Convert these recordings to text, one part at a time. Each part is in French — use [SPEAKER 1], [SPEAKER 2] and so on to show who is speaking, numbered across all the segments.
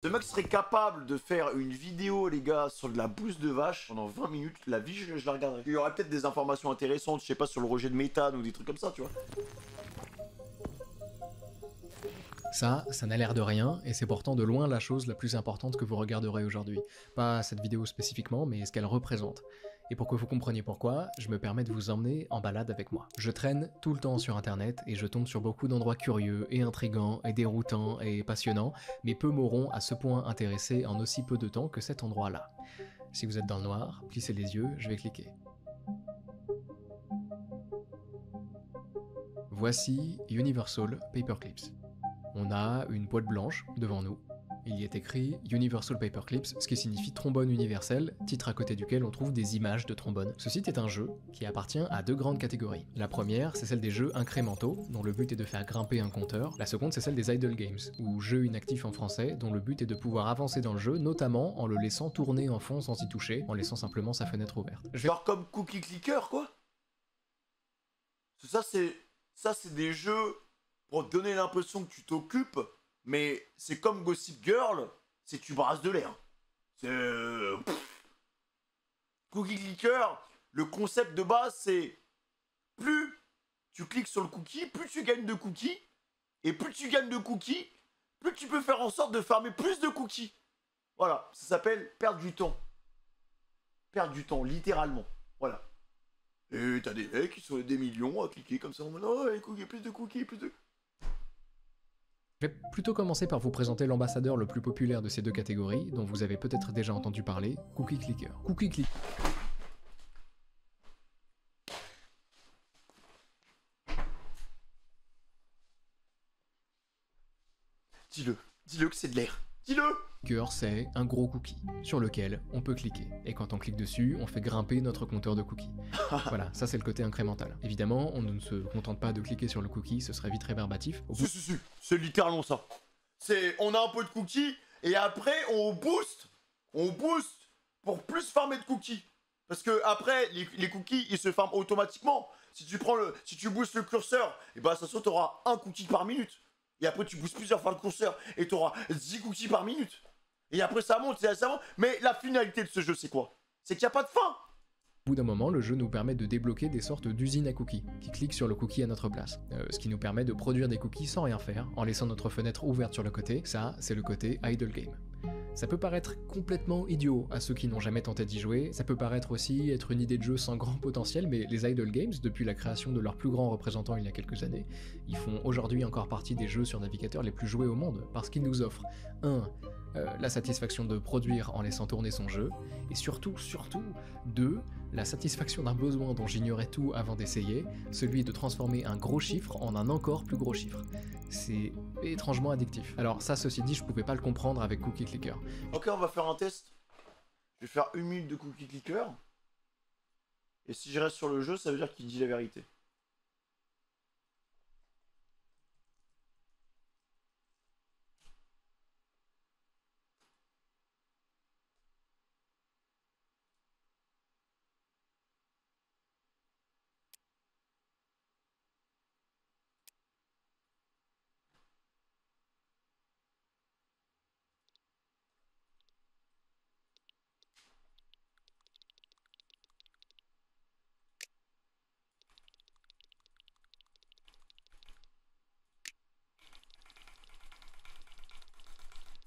[SPEAKER 1] Ce mec serait capable de faire une vidéo, les gars, sur de la bouse de vache pendant 20 minutes. La vie, je la regarderai. Il y aurait peut-être des informations intéressantes, je sais pas, sur le rejet de méthane ou des trucs comme ça, tu vois.
[SPEAKER 2] Ça n'a l'air de rien, et c'est pourtant de loin la chose la plus importante que vous regarderez aujourd'hui. Pas cette vidéo spécifiquement, mais ce qu'elle représente. Et pour que vous compreniez pourquoi, je me permets de vous emmener en balade avec moi. Je traîne tout le temps sur internet, et je tombe sur beaucoup d'endroits curieux, et intrigants, et déroutants, et passionnants, mais peu m'auront à ce point intéressé en aussi peu de temps que cet endroit-là. Si vous êtes dans le noir, plissez les yeux, je vais cliquer. Voici Universal Paperclips. On a une boîte blanche devant nous. Il y est écrit Universal Paperclips, ce qui signifie trombone universel, titre à côté duquel on trouve des images de trombone. Ce site est un jeu qui appartient à deux grandes catégories. La première, c'est celle des jeux incrémentaux, dont le but est de faire grimper un compteur. La seconde, c'est celle des idle games, ou jeux inactifs en français, dont le but est de pouvoir avancer dans le jeu, notamment en le laissant tourner en fond sans y toucher, en laissant simplement sa fenêtre ouverte.
[SPEAKER 1] Genre comme Cookie Clicker, quoi. Ça, c'est des jeux pour te donner l'impression que tu t'occupes, mais c'est comme Gossip Girl, c'est tu brasses de l'air. C'est... Cookie Clicker, le concept de base, c'est plus tu cliques sur le cookie, plus tu gagnes de cookies, et plus tu gagnes de cookies, plus tu peux faire en sorte de farmer plus de cookies. Voilà, ça s'appelle perdre du temps. Perdre du temps, littéralement. Voilà. Et t'as des mecs qui sont des millions à cliquer comme ça en mode oh, les cookies, plus de cookies, plus de...
[SPEAKER 2] Je vais plutôt commencer par vous présenter l'ambassadeur le plus populaire de ces deux catégories, dont vous avez peut-être déjà entendu parler, Cookie Clicker. Cookie Clicker.
[SPEAKER 1] Dis-le que c'est de l'air. Dis-le.
[SPEAKER 2] C'est un gros cookie sur lequel on peut cliquer. Et quand on clique dessus, on fait grimper notre compteur de cookies. Voilà, ça c'est le côté incrémental. Évidemment, on ne se contente pas de cliquer sur le cookie, ce serait vite rébarbatif.
[SPEAKER 1] Si, c'est littéralement ça. On a un peu de cookies, et après on booste pour plus farmer de cookies. Parce que après, les cookies, ils se farment automatiquement. Si tu boostes le curseur, et bah ça saute, t'auras un cookie par minute. Et après tu boostes plusieurs fois le curseur, et t'auras 10 cookies par minute. Et après ça monte, ça monte. Mais la finalité de ce jeu, c'est quoi? C'est qu'il n'y a pas de fin.
[SPEAKER 2] Au bout d'un moment, le jeu nous permet de débloquer des sortes d'usines à cookies, qui cliquent sur le cookie à notre place. Ce qui nous permet de produire des cookies sans rien faire, en laissant notre fenêtre ouverte sur le côté. Ça, c'est le côté idle game. Ça peut paraître complètement idiot à ceux qui n'ont jamais tenté d'y jouer, ça peut paraître aussi être une idée de jeu sans grand potentiel, mais les idle games, depuis la création de leur plus grand représentant il y a quelques années, ils font aujourd'hui encore partie des jeux sur navigateur les plus joués au monde, parce qu'ils nous offrent 1. La satisfaction de produire en laissant tourner son jeu, et surtout, 2. La satisfaction d'un besoin dont j'ignorais tout avant d'essayer, celui de transformer un gros chiffre en un encore plus gros chiffre. C'est étrangement addictif. Alors ça, ceci dit, je pouvais pas le comprendre avec Cookie Clicker.
[SPEAKER 1] Ok, on va faire un test. Je vais faire 1 minute de Cookie Clicker. Et si je reste sur le jeu, ça veut dire qu'il dit la vérité.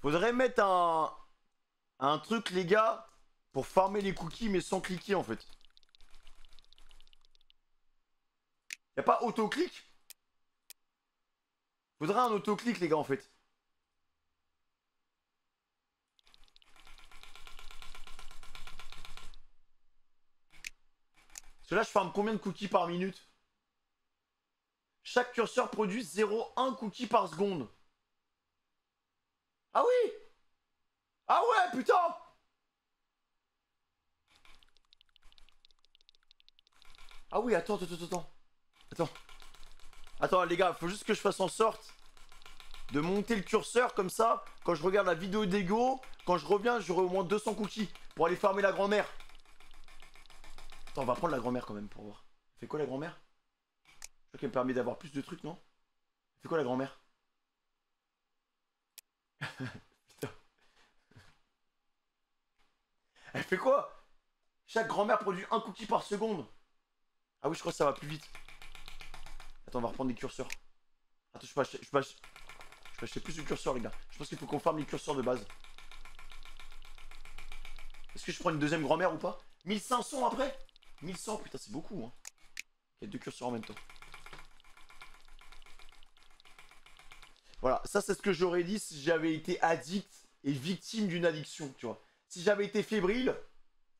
[SPEAKER 1] Faudrait mettre un truc, les gars, pour farmer les cookies, mais sans cliquer, en fait. Y'a pas autoclic? Faudrait un autoclic, les gars, en fait. Parce que là, je farme combien de cookies par minute? Chaque curseur produit 0,1 cookie par seconde. Ah oui! Ah ouais, putain! Ah oui, attends. Attends, les gars, faut juste que je fasse en sorte de monter le curseur comme ça. Quand je regarde la vidéo d'Ego, quand je reviens, j'aurai au moins 200 cookies pour aller farmer la grand-mère. Attends, on va prendre la grand-mère quand même pour voir. Elle fait quoi la grand-mère? Je crois qu'elle me permet d'avoir plus de trucs, non? Elle fait quoi la grand-mère? Putain. Elle fait quoi? Chaque grand-mère produit un cookie par seconde. Ah oui, je crois que ça va plus vite. Attends, on va reprendre les curseurs. Attends, je peux acheter plus de curseurs, les gars. Je pense qu'il faut qu'on farme les curseurs de base. Est-ce que je prends une deuxième grand-mère ou pas? 1500 après? 1100, putain, c'est beaucoup, hein. Il y a 2 curseurs en même temps. Voilà, ça c'est ce que j'aurais dit si j'avais été addict et victime d'une addiction, tu vois. Si j'avais été fébrile...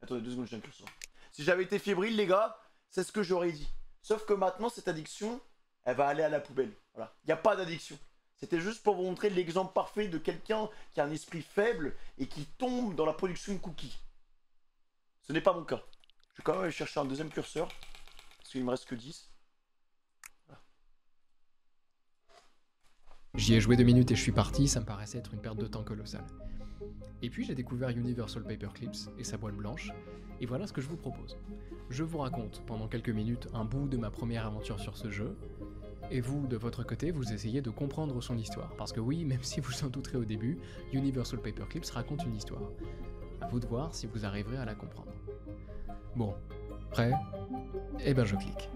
[SPEAKER 1] Attendez 2 secondes, j'ai un curseur. Si j'avais été fébrile, les gars, c'est ce que j'aurais dit. Sauf que maintenant, cette addiction, elle va aller à la poubelle. Voilà, il n'y a pas d'addiction. C'était juste pour vous montrer l'exemple parfait de quelqu'un qui a un esprit faible et qui tombe dans la production de cookies. Ce n'est pas mon cas. Je vais quand même aller chercher un deuxième curseur. Parce qu'il me reste que 10.
[SPEAKER 2] J'y ai joué 2 minutes et je suis parti, ça me paraissait être une perte de temps colossale. Et puis j'ai découvert Universal Paperclips et sa boîte blanche, et voilà ce que je vous propose. Je vous raconte pendant quelques minutes un bout de ma première aventure sur ce jeu, et vous, de votre côté, vous essayez de comprendre son histoire, parce que oui, même si vous en douterez au début, Universal Paperclips raconte une histoire. À vous de voir si vous arriverez à la comprendre. Bon, prêt? Eh ben je clique.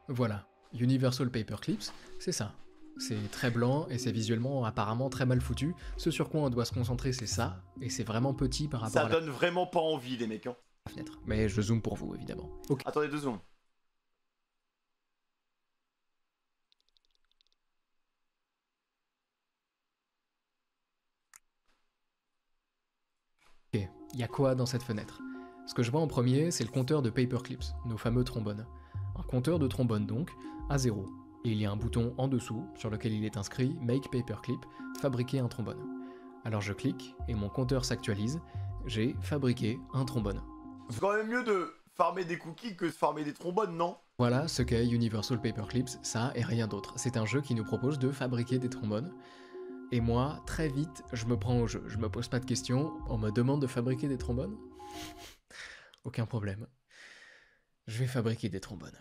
[SPEAKER 2] Voilà, Universal Paperclips, c'est ça. C'est très blanc et c'est visuellement apparemment très mal foutu. Ce sur quoi on doit se concentrer, c'est ça, et c'est vraiment petit par rapport à
[SPEAKER 1] Ça donne vraiment pas envie, les mecs. Hein.
[SPEAKER 2] la fenêtre. Mais je zoome pour vous, évidemment. Ok.
[SPEAKER 1] Attendez 2 secondes.
[SPEAKER 2] Ok, il y a quoi dans cette fenêtre? Ce que je vois en premier, c'est le compteur de Paperclips, nos fameux trombones. Un compteur de trombone donc, à 0. Et il y a un bouton en dessous, sur lequel il est inscrit « Make Paperclip », fabriquer un trombone. Alors je clique, et mon compteur s'actualise, j'ai fabriqué un trombone.
[SPEAKER 1] C'est quand même mieux de farmer des cookies que de farmer des trombones, non?
[SPEAKER 2] Voilà ce qu'est Universal Paperclips, ça et rien d'autre. C'est un jeu qui nous propose de fabriquer des trombones. Et moi, très vite, je me prends au jeu. Je me pose pas de questions, on me demande de fabriquer des trombones? Aucun problème. Je vais fabriquer des trombones.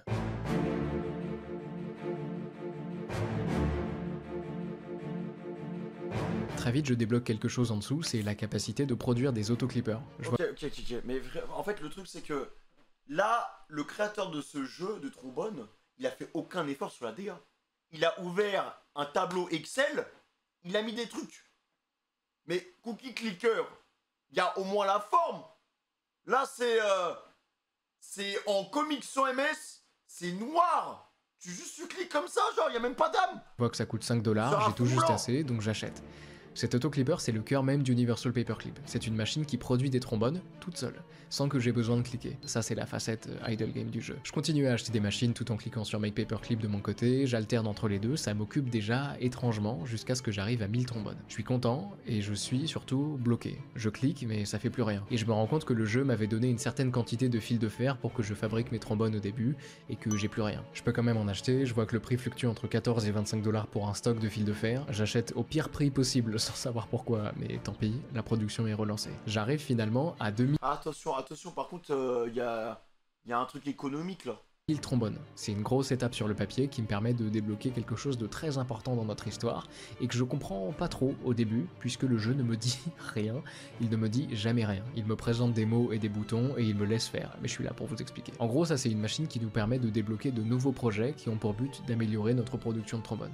[SPEAKER 2] Très vite, je débloque quelque chose en dessous, c'est la capacité de produire des autoclippers.
[SPEAKER 1] Ok. Mais en fait, le truc, c'est que là, le créateur de ce jeu de trombone, il a fait aucun effort sur la DA. Il a ouvert un tableau Excel, il a mis des trucs. Mais Cookie Clicker, il y a au moins la forme. Là, c'est en comics sans MS, c'est noir. Tu cliques comme ça, genre, il n'y a même pas d'âme.
[SPEAKER 2] Je vois que ça coûte 5 $, j'ai tout juste assez, donc j'achète. Cet autoclipper, c'est le cœur même d'Universal Paperclip. C'est une machine qui produit des trombones toute seule, sans que j'ai besoin de cliquer. Ça, c'est la facette idle game du jeu. Je continue à acheter des machines tout en cliquant sur Make Paperclip de mon côté, j'alterne entre les deux, ça m'occupe déjà étrangement jusqu'à ce que j'arrive à 1000 trombones. Je suis content et je suis surtout bloqué. Je clique, mais ça fait plus rien. Et je me rends compte que le jeu m'avait donné une certaine quantité de fil de fer pour que je fabrique mes trombones au début et que j'ai plus rien. Je peux quand même en acheter, je vois que le prix fluctue entre 14 et 25 $ pour un stock de fil de fer. J'achète au pire prix possible sans savoir pourquoi, mais tant pis, la production est relancée. J'arrive finalement à 2000
[SPEAKER 1] Attention, par contre, il y a un truc économique là.
[SPEAKER 2] trombones. C'est une grosse étape sur le papier qui me permet de débloquer quelque chose de très important dans notre histoire et que je comprends pas trop au début puisque le jeu ne me dit rien, il ne me dit jamais rien. Il me présente des mots et des boutons et il me laisse faire, mais je suis là pour vous expliquer. En gros, ça c'est une machine qui nous permet de débloquer de nouveaux projets qui ont pour but d'améliorer notre production de trombones.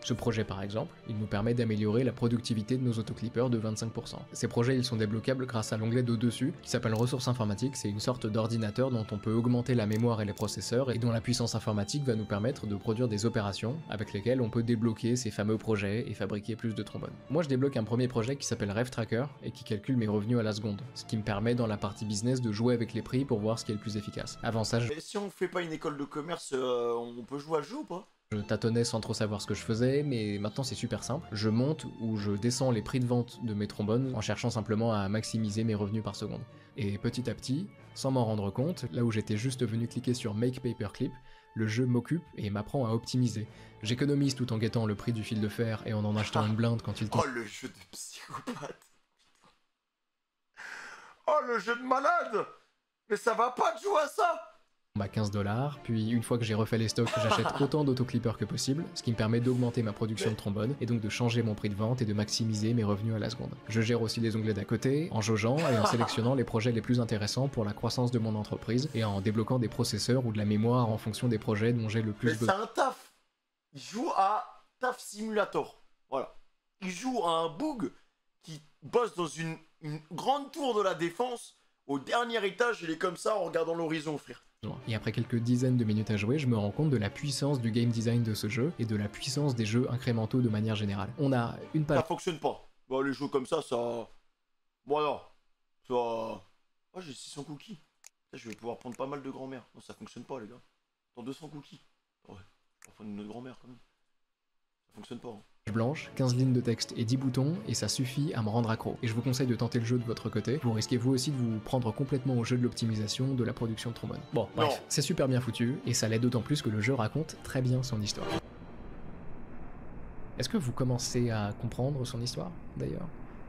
[SPEAKER 2] Ce projet par exemple, il nous permet d'améliorer la productivité de nos autoclippers de 25%. Ces projets ils sont débloquables grâce à l'onglet de dessus qui s'appelle ressources informatiques, c'est une sorte d'ordinateur dont on peut augmenter la mémoire et les processeurs et dont la puissance informatique va nous permettre de produire des opérations avec lesquelles on peut débloquer ces fameux projets et fabriquer plus de trombones. Moi je débloque un premier projet qui s'appelle Rev Tracker et qui calcule mes revenus à la seconde, ce qui me permet dans la partie business de jouer avec les prix pour voir ce qui est le plus efficace. Avant ça,
[SPEAKER 1] Mais si on fait pas une école de commerce, on peut jouer à ce jeu ou pas?
[SPEAKER 2] je tâtonnais sans trop savoir ce que je faisais, mais maintenant c'est super simple. Je monte ou je descends les prix de vente de mes trombones en cherchant simplement à maximiser mes revenus par seconde. Et petit à petit, sans m'en rendre compte, là où j'étais juste venu cliquer sur Make Paperclip, le jeu m'occupe et m'apprend à optimiser. J'économise tout en guettant le prix du fil de fer et en achetant une blinde quand il tombe.
[SPEAKER 1] Oh le jeu de psychopathe. Oh le jeu de malade. Mais ça va pas de jouer à ça.
[SPEAKER 2] à 15$, puis une fois que j'ai refait les stocks, j'achète autant d'autoclippers que possible, ce qui me permet d'augmenter ma production de trombone, et donc de changer mon prix de vente et de maximiser mes revenus à la seconde. Je gère aussi les onglets d'à côté, en jaugeant et en sélectionnant les projets les plus intéressants pour la croissance de mon entreprise, et en débloquant des processeurs ou de la mémoire en fonction des projets dont j'ai le plus besoin.
[SPEAKER 1] C'est un taf. Il joue à Taf Simulator. Voilà. Il joue à un boug qui bosse dans une grande tour de la défense. Au dernier étage, il est comme ça en regardant l'horizon, frère.
[SPEAKER 2] Et après quelques dizaines de minutes à jouer, je me rends compte de la puissance du game design de ce jeu et de la puissance des jeux incrémentaux de manière générale. On a une page...
[SPEAKER 1] Ça fonctionne pas. Bon, les jeux comme ça... Voilà. Ça... Oh, j'ai 600 cookies. Je vais pouvoir prendre pas mal de grand-mère. Non, ça fonctionne pas, les gars. Dans 200 cookies. Ouais, je vais prendre une autre grand-mère, quand même. Ça fonctionne pas, hein.
[SPEAKER 2] Blanche, 15 lignes de texte et 10 boutons, et ça suffit à me rendre accro. Et je vous conseille de tenter le jeu de votre côté, vous risquez vous aussi de vous prendre complètement au jeu de l'optimisation de la production de trombone. Bon, bref, c'est super bien foutu, et ça l'est d'autant plus que le jeu raconte très bien son histoire. Est-ce que vous commencez à comprendre son histoire, d'ailleurs ?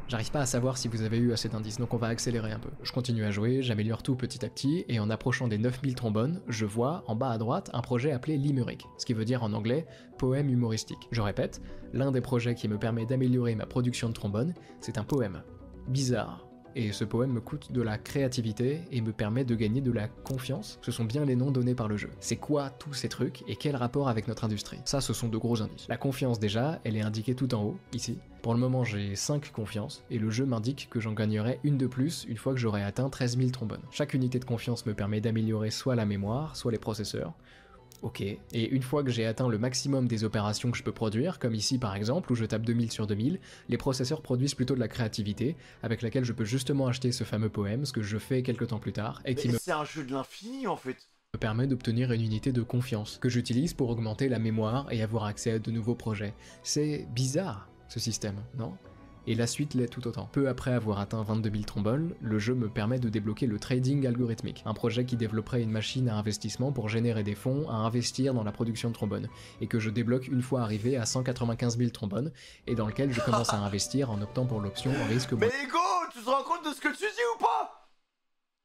[SPEAKER 2] J'arrive pas à savoir si vous avez eu assez d'indices, donc on va accélérer un peu. Je continue à jouer, j'améliore tout petit à petit, et en approchant des 9000 trombones, je vois, en bas à droite, un projet appelé Limerick, ce qui veut dire en anglais « poème humoristique ». Je répète, l'un des projets qui me permet d'améliorer ma production de trombone, c'est un poème. Bizarre. Et ce poème me coûte de la créativité et me permet de gagner de la confiance. Ce sont bien les noms donnés par le jeu. C'est quoi tous ces trucs et quel rapport avec notre industrie? Ça, ce sont de gros indices. La confiance déjà, elle est indiquée tout en haut, ici. Pour le moment, j'ai 5 confiances, et le jeu m'indique que j'en gagnerai une de plus une fois que j'aurai atteint 13 000 trombones. Chaque unité de confiance me permet d'améliorer soit la mémoire, soit les processeurs. Ok, et une fois que j'ai atteint le maximum des opérations que je peux produire, comme ici par exemple, où je tape 2000 sur 2000, les processeurs produisent plutôt de la créativité, avec laquelle je peux justement acheter ce fameux poème, ce que je fais quelques temps plus tard, et qui
[SPEAKER 1] c'est un jeu de l'infini en fait.
[SPEAKER 2] Me permet d'obtenir une unité de confiance, que j'utilise pour augmenter la mémoire et avoir accès à de nouveaux projets. C'est bizarre, ce système, non ? Et la suite l'est tout autant. Peu après avoir atteint 22 000 trombones, le jeu me permet de débloquer le trading algorithmique, un projet qui développerait une machine à investissement pour générer des fonds à investir dans la production de trombones, et que je débloque une fois arrivé à 195 000 trombones, et dans lequel je commence à investir en optant pour l'option risque...
[SPEAKER 1] Mais Ego, tu te rends compte de ce que tu dis ou pas?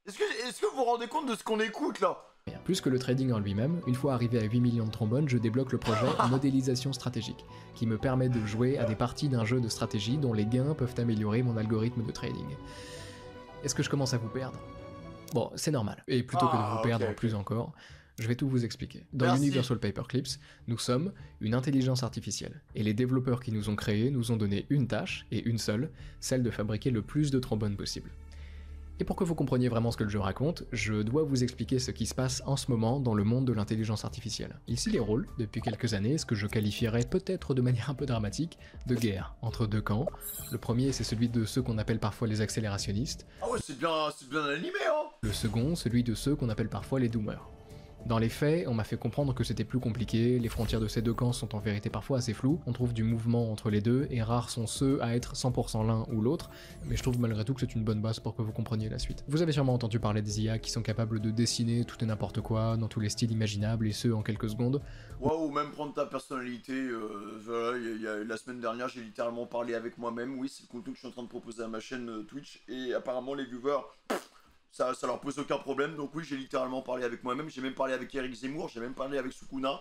[SPEAKER 1] Est-ce que vous vous rendez compte de ce qu'on écoute là?
[SPEAKER 2] Plus que le trading en lui-même, une fois arrivé à 8 millions de trombones, je débloque le projet modélisation stratégique, qui me permet de jouer à des parties d'un jeu de stratégie dont les gains peuvent améliorer mon algorithme de trading. Est-ce que je commence à vous perdre? Bon, c'est normal. Et plutôt que de vous perdre plus encore, je vais tout vous expliquer. Dans Universal Paperclips, nous sommes une intelligence artificielle, et les développeurs qui nous ont créés nous ont donné une tâche, et une seule, celle de fabriquer le plus de trombones possible. Et pour que vous compreniez vraiment ce que le jeu raconte, je dois vous expliquer ce qui se passe en ce moment dans le monde de l'intelligence artificielle. Il s'y déroule, depuis quelques années, ce que je qualifierais peut-être de manière un peu dramatique, de guerre entre deux camps. Le premier, c'est celui de ceux qu'on appelle parfois les accélérationnistes.
[SPEAKER 1] Ah ouais, c'est bien animé, hein.
[SPEAKER 2] Le second, celui de ceux qu'on appelle parfois les doomers. Dans les faits, on m'a fait comprendre que c'était plus compliqué, les frontières de ces deux camps sont en vérité parfois assez floues, on trouve du mouvement entre les deux, et rares sont ceux à être 100% l'un ou l'autre, mais je trouve malgré tout que c'est une bonne base pour que vous compreniez la suite. Vous avez sûrement entendu parler des IA qui sont capables de dessiner tout et n'importe quoi, dans tous les styles imaginables, et ce en quelques secondes.
[SPEAKER 1] Ouais, ou même prendre ta personnalité, voilà, la semaine dernière j'ai littéralement parlé avec moi-même, oui c'est le contenu que je suis en train de proposer à ma chaîne Twitch, et apparemment les viewers... Ça leur pose aucun problème, donc oui j'ai littéralement parlé avec moi-même, j'ai même parlé avec Eric Zemmour, j'ai même parlé avec Sukuna,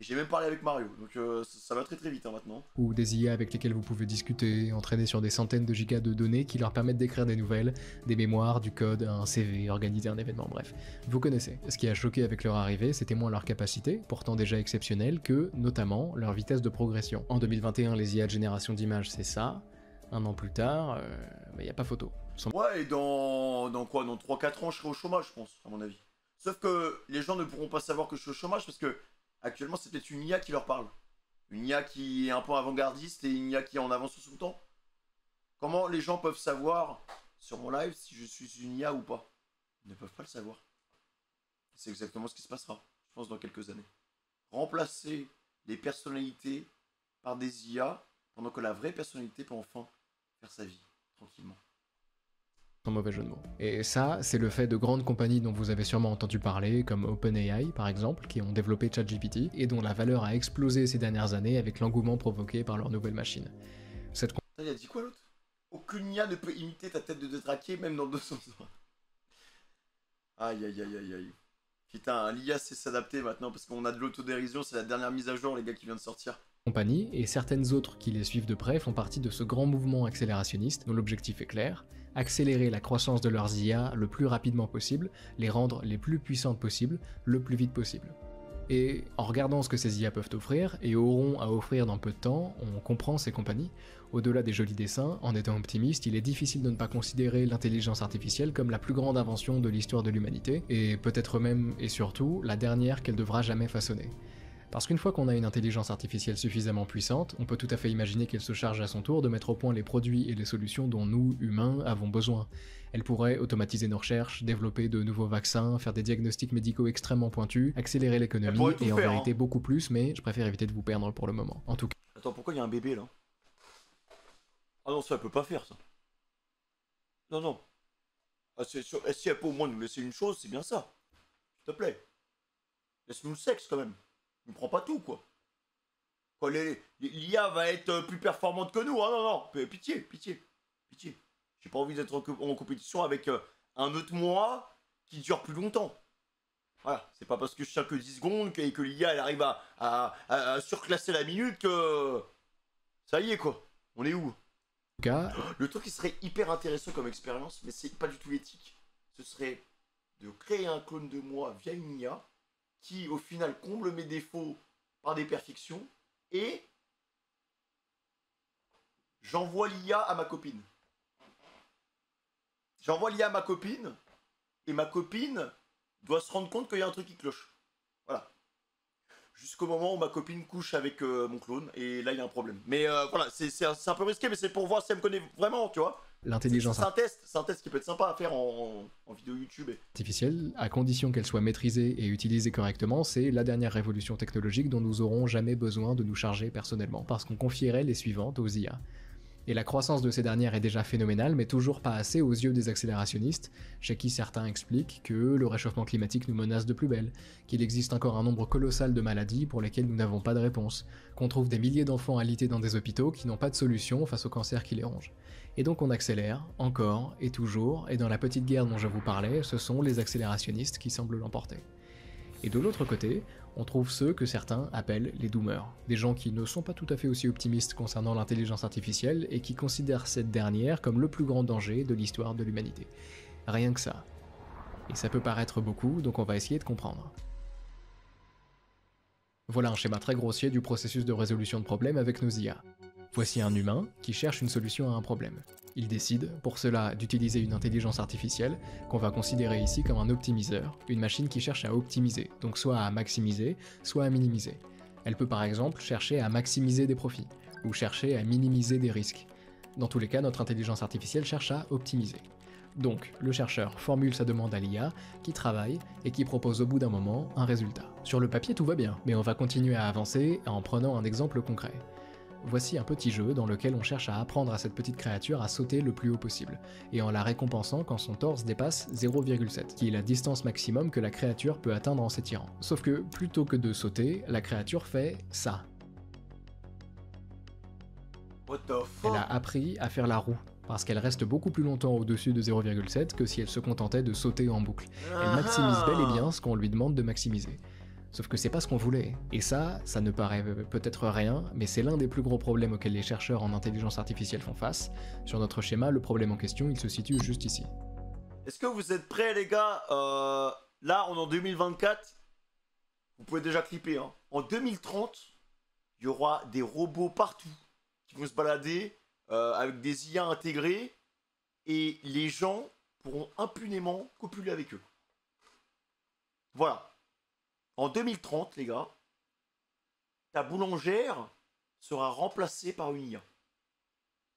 [SPEAKER 1] et j'ai même parlé avec Mario, donc ça va très très vite hein, maintenant.
[SPEAKER 2] Ou des IA avec lesquelles vous pouvez discuter, entraîner sur des centaines de gigas de données qui leur permettent d'écrire des nouvelles, des mémoires, du code, un CV, organiser un événement, bref. Vous connaissez. Ce qui a choqué avec leur arrivée, c'était moins leur capacité, pourtant déjà exceptionnelle, que, notamment, leur vitesse de progression. En 2021, les IA de génération d'images c'est ça, un an plus tard, y a pas photo.
[SPEAKER 1] Ouais, et dans quoi? Dans 3-4 ans, je serai au chômage, je pense, à mon avis. Sauf que les gens ne pourront pas savoir que je suis au chômage parce que, actuellement, c'est peut-être une IA qui leur parle. Une IA qui est un peu avant-gardiste et une IA qui est en avance sur son temps. Comment les gens peuvent savoir sur mon live si je suis une IA ou pas? Ils ne peuvent pas le savoir. C'est exactement ce qui se passera, je pense, dans quelques années. Remplacer les personnalités par des IA pendant que la vraie personnalité peut enfin faire sa vie, tranquillement.
[SPEAKER 2] Sans mauvais jeu de mots. Et ça, c'est le fait de grandes compagnies dont vous avez sûrement entendu parler, comme OpenAI par exemple, qui ont développé ChatGPT, et dont la valeur a explosé ces dernières années avec l'engouement provoqué par leur nouvelle machine. Cette...
[SPEAKER 1] Il a dit quoi l'autre? Aucune IA ne peut imiter ta tête de détraqué, même dans 200 ans. Aïe aïe aïe aïe aïe. Putain, l'IA sait s'adapter maintenant parce qu'on a de l'autodérision, c'est la dernière mise à jour, les gars, qui vient de sortir.
[SPEAKER 2] Compagnie, et certaines autres qui les suivent de près font partie de ce grand mouvement accélérationniste dont l'objectif est clair, accélérer la croissance de leurs IA le plus rapidement possible, les rendre les plus puissantes possibles, le plus vite possible. Et en regardant ce que ces IA peuvent offrir, et auront à offrir dans peu de temps, on comprend ces compagnies. Au-delà des jolis dessins, en étant optimiste, il est difficile de ne pas considérer l'intelligence artificielle comme la plus grande invention de l'histoire de l'humanité, et peut-être même et surtout la dernière qu'elle devra jamais façonner. Parce qu'une fois qu'on a une intelligence artificielle suffisamment puissante, on peut tout à fait imaginer qu'elle se charge à son tour de mettre au point les produits et les solutions dont nous, humains, avons besoin. Elle pourrait automatiser nos recherches, développer de nouveaux vaccins, faire des diagnostics médicaux extrêmement pointus, accélérer l'économie, et en vérité beaucoup plus, mais je préfère éviter de vous perdre pour le moment. En tout cas...
[SPEAKER 1] Attends, pourquoi il y a un bébé là? Ah non, ça elle peut pas faire ça. Non, non. Ah, si elle peut au moins nous laisser une chose, c'est bien ça. S'il te plaît. Laisse-nous le sexe quand même. Ne prends pas tout, quoi. L'IA va être plus performante que nous. Ah non, non. Pitié, pitié. Pitié. J'ai pas envie d'être en compétition avec un autre moi qui dure plus longtemps. Voilà. C'est pas parce que je tiens que 10 secondes que l'IA elle arrive à surclasser la minute que... Ça y est, quoi. On est où? Le truc qui serait hyper intéressant comme expérience, mais c'est pas du tout éthique, ce serait de créer un clone de moi via une IA qui au final comble mes défauts par des perfections et j'envoie l'IA à ma copine. J'envoie l'IA à ma copine et ma copine doit se rendre compte qu'il y a un truc qui cloche. Voilà. Jusqu'au moment où ma copine couche avec mon clone, et là il y a un problème. Mais voilà, c'est un peu risqué, mais c'est pour voir si elle me connaît vraiment, tu vois.
[SPEAKER 2] L'intelligence
[SPEAKER 1] c'est un test qui peut être sympa à faire en vidéo YouTube.
[SPEAKER 2] Artificielle, à condition qu'elle soit maîtrisée et utilisée correctement, c'est la dernière révolution technologique dont nous aurons jamais besoin de nous charger personnellement, parce qu'on confierait les suivantes aux IA. Et la croissance de ces dernières est déjà phénoménale, mais toujours pas assez aux yeux des accélérationnistes, chez qui certains expliquent que le réchauffement climatique nous menace de plus belle, qu'il existe encore un nombre colossal de maladies pour lesquelles nous n'avons pas de réponse, qu'on trouve des milliers d'enfants alités dans des hôpitaux qui n'ont pas de solution face au cancer qui les ronge. Et donc on accélère, encore et toujours, et dans la petite guerre dont je vous parlais, ce sont les accélérationnistes qui semblent l'emporter. Et de l'autre côté, on trouve ceux que certains appellent les doomers, des gens qui ne sont pas tout à fait aussi optimistes concernant l'intelligence artificielle et qui considèrent cette dernière comme le plus grand danger de l'histoire de l'humanité. Rien que ça. Et ça peut paraître beaucoup, donc on va essayer de comprendre. Voilà un schéma très grossier du processus de résolution de problèmes avec nos IA. Voici un humain qui cherche une solution à un problème. Il décide, pour cela, d'utiliser une intelligence artificielle qu'on va considérer ici comme un optimiseur, une machine qui cherche à optimiser, donc soit à maximiser, soit à minimiser. Elle peut par exemple chercher à maximiser des profits, ou chercher à minimiser des risques. Dans tous les cas, notre intelligence artificielle cherche à optimiser. Donc, le chercheur formule sa demande à l'IA, qui travaille et qui propose au bout d'un moment un résultat. Sur le papier, tout va bien, mais on va continuer à avancer en prenant un exemple concret. Voici un petit jeu dans lequel on cherche à apprendre à cette petite créature à sauter le plus haut possible, et en la récompensant quand son torse dépasse 0,7, qui est la distance maximum que la créature peut atteindre en s'étirant. Sauf que, plutôt que de sauter, la créature fait ça.
[SPEAKER 1] What the fuck?
[SPEAKER 2] Elle a appris à faire la roue, parce qu'elle reste beaucoup plus longtemps au-dessus de 0,7 que si elle se contentait de sauter en boucle. Elle maximise bel et bien ce qu'on lui demande de maximiser. Sauf que c'est pas ce qu'on voulait. Et ça ne paraît peut-être rien, mais c'est l'un des plus gros problèmes auxquels les chercheurs en intelligence artificielle font face. Sur notre schéma, le problème en question, il se situe juste ici.
[SPEAKER 1] Est-ce que vous êtes prêts, les gars? Là, on est en 2024. Vous pouvez déjà clipper, hein. En 2030, il y aura des robots partout qui vont se balader avec des IA intégrés et les gens pourront impunément copuler avec eux. Voilà. En 2030, les gars, ta boulangère sera remplacée par une IA.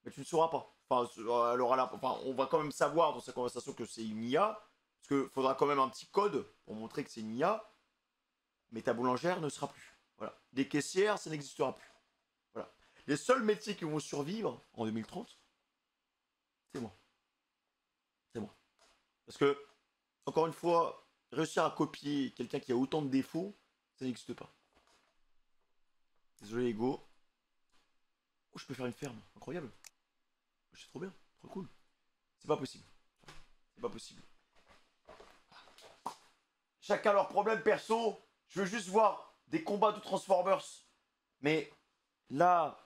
[SPEAKER 1] Mais tu ne sauras pas. Enfin, on va quand même savoir dans sa conversation que c'est une IA. Parce qu'il faudra quand même un petit code pour montrer que c'est une IA. Mais ta boulangère ne sera plus. Voilà. Des caissières, ça n'existera plus. Voilà. Les seuls métiers qui vont survivre en 2030, c'est moi. C'est moi. Parce que, encore une fois, réussir à copier quelqu'un qui a autant de défauts, ça n'existe pas. Désolé, Ego. Oh, je peux faire une ferme. Incroyable. C'est trop bien. Trop cool. C'est pas possible. C'est pas possible. chacun leurs problèmes perso. Je veux juste voir des combats de Transformers. Mais là,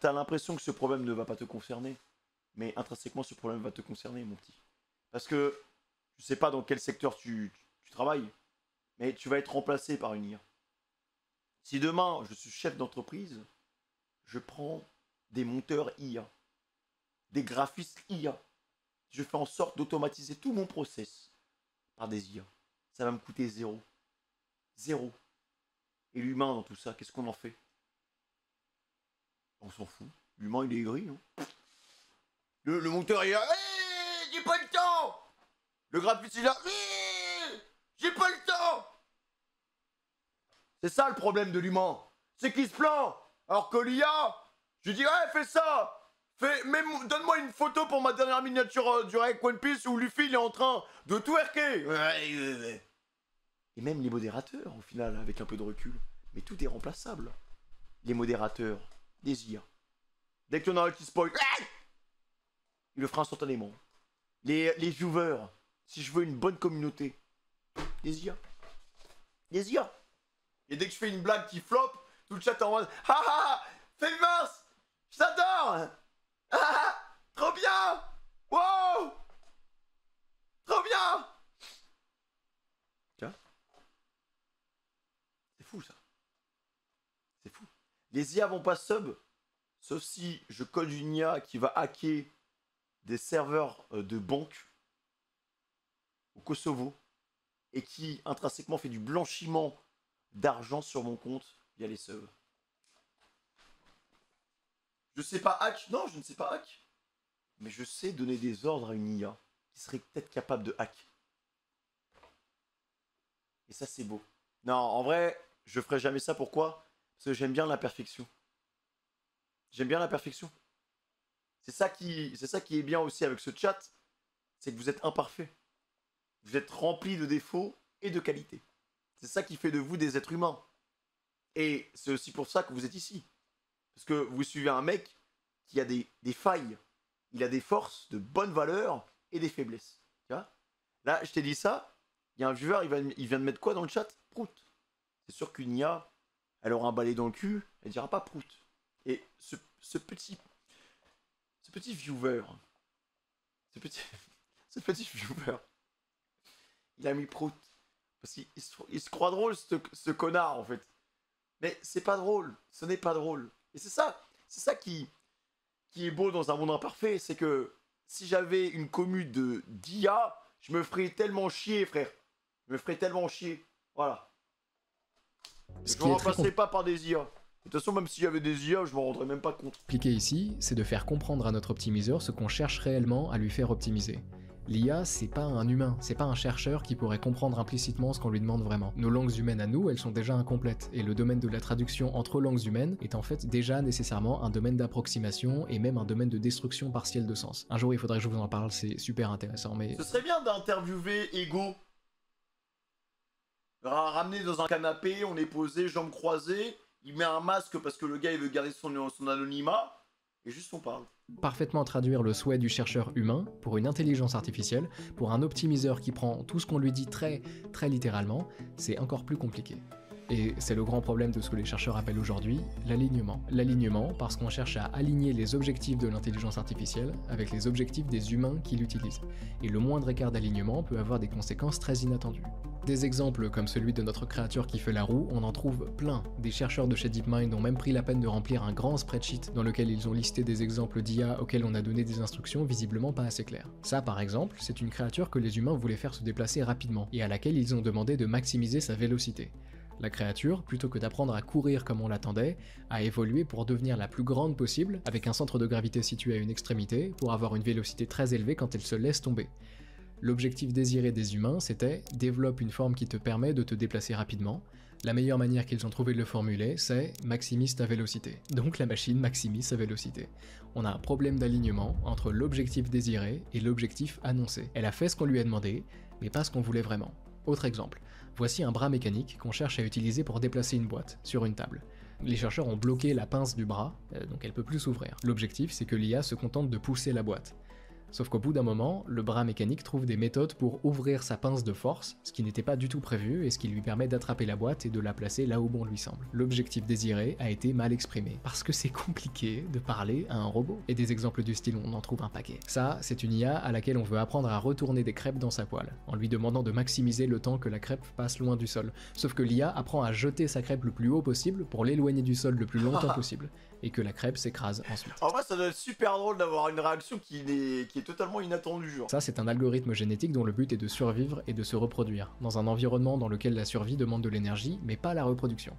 [SPEAKER 1] t'as l'impression que ce problème ne va pas te concerner. Mais intrinsèquement, ce problème va te concerner, mon petit. Parce que, je sais pas dans quel secteur tu travailles, mais tu vas être remplacé par une IA. Si demain, je suis chef d'entreprise, je prends des monteurs IA, des graphistes IA. Je fais en sorte d'automatiser tout mon process par des IA. Ça va me coûter zéro. Zéro. Et l'humain dans tout ça, qu'est-ce qu'on en fait? On s'en fout. L'humain, il est aigri, hein. Le monteur, il est là. Hey, j'ai pas le temps. Le graphiste, il est là. Hey, j'ai pas le temps. C'est ça le problème de l'humain. C'est qu'il se plaint. Alors que l'IA, je dis, ouais, fais ça. Donne-moi une photo pour ma dernière miniature du Rek One Piece où Luffy, il est en train de twerker. Ouais. Et même les modérateurs, au final, avec un peu de recul. Mais tout est remplaçable. Les modérateurs, des IA. Dès qu'il y en a un qui spoil, il le fera instantanément. Les viewers, si je veux une bonne communauté, des IA. Des IA. Et dès que je fais une blague qui flop, tout le chat est en mode haha, famous, j'adore. Ah, trop bien. Wow. Trop bien. C'est fou ça. C'est fou. Les IA vont pas sub, sauf si je code une IA qui va hacker des serveurs de banque au Kosovo et qui intrinsèquement fait du blanchiment d'argent sur mon compte via les subs. Je sais pas hack, non, je ne sais pas hack, mais je sais donner des ordres à une IA qui serait peut-être capable de hack. Et ça c'est beau. Non, en vrai, je ferai jamais ça. Pourquoi? Parce que j'aime bien la perfection. J'aime bien la perfection. C'est ça qui est bien aussi avec ce chat, c'est que vous êtes imparfait. Vous êtes rempli de défauts et de qualités. C'est ça qui fait de vous des êtres humains. Et c'est aussi pour ça que vous êtes ici. Parce que vous suivez un mec qui a des failles. Il a des forces, de bonnes valeurs et des faiblesses. Tu vois? Là, je t'ai dit ça, il y a un viewer, il vient de mettre quoi dans le chat? Prout. C'est sûr qu'une IA, elle aura un balai dans le cul, elle dira pas prout. Et ce petit viewer, ce petit viewer, il a mis prout. Parce qu'il se croit drôle, ce connard, en fait. Mais c'est pas drôle. Ce n'est pas drôle. Et c'est ça qui est beau dans un monde imparfait. C'est que si j'avais une commu d'IA, je me ferais tellement chier, frère. Je me ferais tellement chier. Voilà. Je ne remplacerai pas par des IA. De toute façon, même s'il y avait des IA, je m'en rendrais même pas compte.
[SPEAKER 2] Compliqué ici, c'est de faire comprendre à notre optimiseur ce qu'on cherche réellement à lui faire optimiser. L'IA, c'est pas un humain, c'est pas un chercheur qui pourrait comprendre implicitement ce qu'on lui demande vraiment. Nos langues humaines à nous, elles sont déjà incomplètes, et le domaine de la traduction entre langues humaines est en fait déjà nécessairement un domaine d'approximation et même un domaine de destruction partielle de sens. Un jour, il faudrait que je vous en parle, c'est super intéressant, mais...
[SPEAKER 1] Ce serait bien d'interviewer Ego. Ramener dans un canapé, on est posé, jambes croisées, il met un masque parce que le gars il veut garder son anonymat, et juste on parle.
[SPEAKER 2] Parfaitement traduire le souhait du chercheur humain pour une intelligence artificielle, pour un optimiseur qui prend tout ce qu'on lui dit très littéralement, c'est encore plus compliqué. Et c'est le grand problème de ce que les chercheurs appellent aujourd'hui l'alignement. L'alignement parce qu'on cherche à aligner les objectifs de l'intelligence artificielle avec les objectifs des humains qui l'utilisent. Et le moindre écart d'alignement peut avoir des conséquences très inattendues. Des exemples comme celui de notre créature qui fait la roue, on en trouve plein. Des chercheurs de chez DeepMind ont même pris la peine de remplir un grand spreadsheet dans lequel ils ont listé des exemples d'IA auxquels on a donné des instructions visiblement pas assez claires. Ça par exemple, c'est une créature que les humains voulaient faire se déplacer rapidement et à laquelle ils ont demandé de maximiser sa vélocité. La créature, plutôt que d'apprendre à courir comme on l'attendait, a évolué pour devenir la plus grande possible, avec un centre de gravité situé à une extrémité, pour avoir une vélocité très élevée quand elle se laisse tomber. L'objectif désiré des humains, c'était « développe une forme qui te permet de te déplacer rapidement ». La meilleure manière qu'ils ont trouvé de le formuler, c'est « maximise ta vélocité ». Donc la machine maximise sa vélocité. On a un problème d'alignement entre l'objectif désiré et l'objectif annoncé. Elle a fait ce qu'on lui a demandé, mais pas ce qu'on voulait vraiment. Autre exemple, voici un bras mécanique qu'on cherche à utiliser pour déplacer une boîte sur une table. Les chercheurs ont bloqué la pince du bras, donc elle peut plus s'ouvrir. L'objectif, c'est que l'IA se contente de pousser la boîte. Sauf qu'au bout d'un moment, le bras mécanique trouve des méthodes pour ouvrir sa pince de force, ce qui n'était pas du tout prévu et ce qui lui permet d'attraper la boîte et de la placer là où bon lui semble. L'objectif désiré a été mal exprimé, parce que c'est compliqué de parler à un robot. Et des exemples du style, on en trouve un paquet. Ça, c'est une IA à laquelle on veut apprendre à retourner des crêpes dans sa poêle, en lui demandant de maximiser le temps que la crêpe passe loin du sol. Sauf que l'IA apprend à jeter sa crêpe le plus haut possible pour l'éloigner du sol le plus longtemps possible, et que la crêpe s'écrase ensuite.
[SPEAKER 1] En vrai, ça doit être super drôle d'avoir une réaction qui est totalement inattendue, genre.
[SPEAKER 2] Ça, c'est un algorithme génétique dont le but est de survivre et de se reproduire, dans un environnement dans lequel la survie demande de l'énergie, mais pas la reproduction.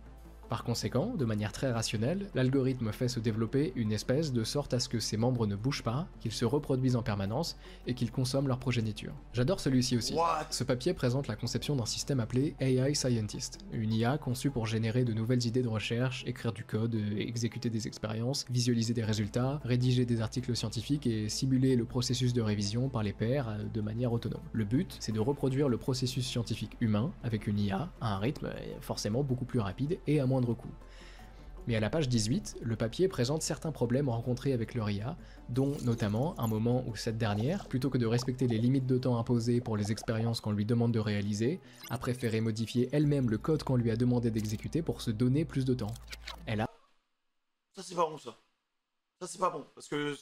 [SPEAKER 2] Par conséquent, de manière très rationnelle, l'algorithme fait se développer une espèce de sorte à ce que ses membres ne bougent pas, qu'ils se reproduisent en permanence et qu'ils consomment leur progéniture. J'adore celui-ci aussi.
[SPEAKER 1] What?
[SPEAKER 2] Ce papier présente la conception d'un système appelé AI Scientist, une IA conçue pour générer de nouvelles idées de recherche, écrire du code, exécuter des expériences, visualiser des résultats, rédiger des articles scientifiques et simuler le processus de révision par les pairs de manière autonome. Le but, c'est de reproduire le processus scientifique humain avec une IA à un rythme forcément beaucoup plus rapide et à moindre coût. Mais à la page 18, le papier présente certains problèmes rencontrés avec leur IA, dont notamment un moment où cette dernière, plutôt que de respecter les limites de temps imposées pour les expériences qu'on lui demande de réaliser, a préféré modifier elle-même le code qu'on lui a demandé d'exécuter pour se donner plus de temps. Elle a...
[SPEAKER 1] Ça c'est pas bon ça. Ça c'est pas bon, parce que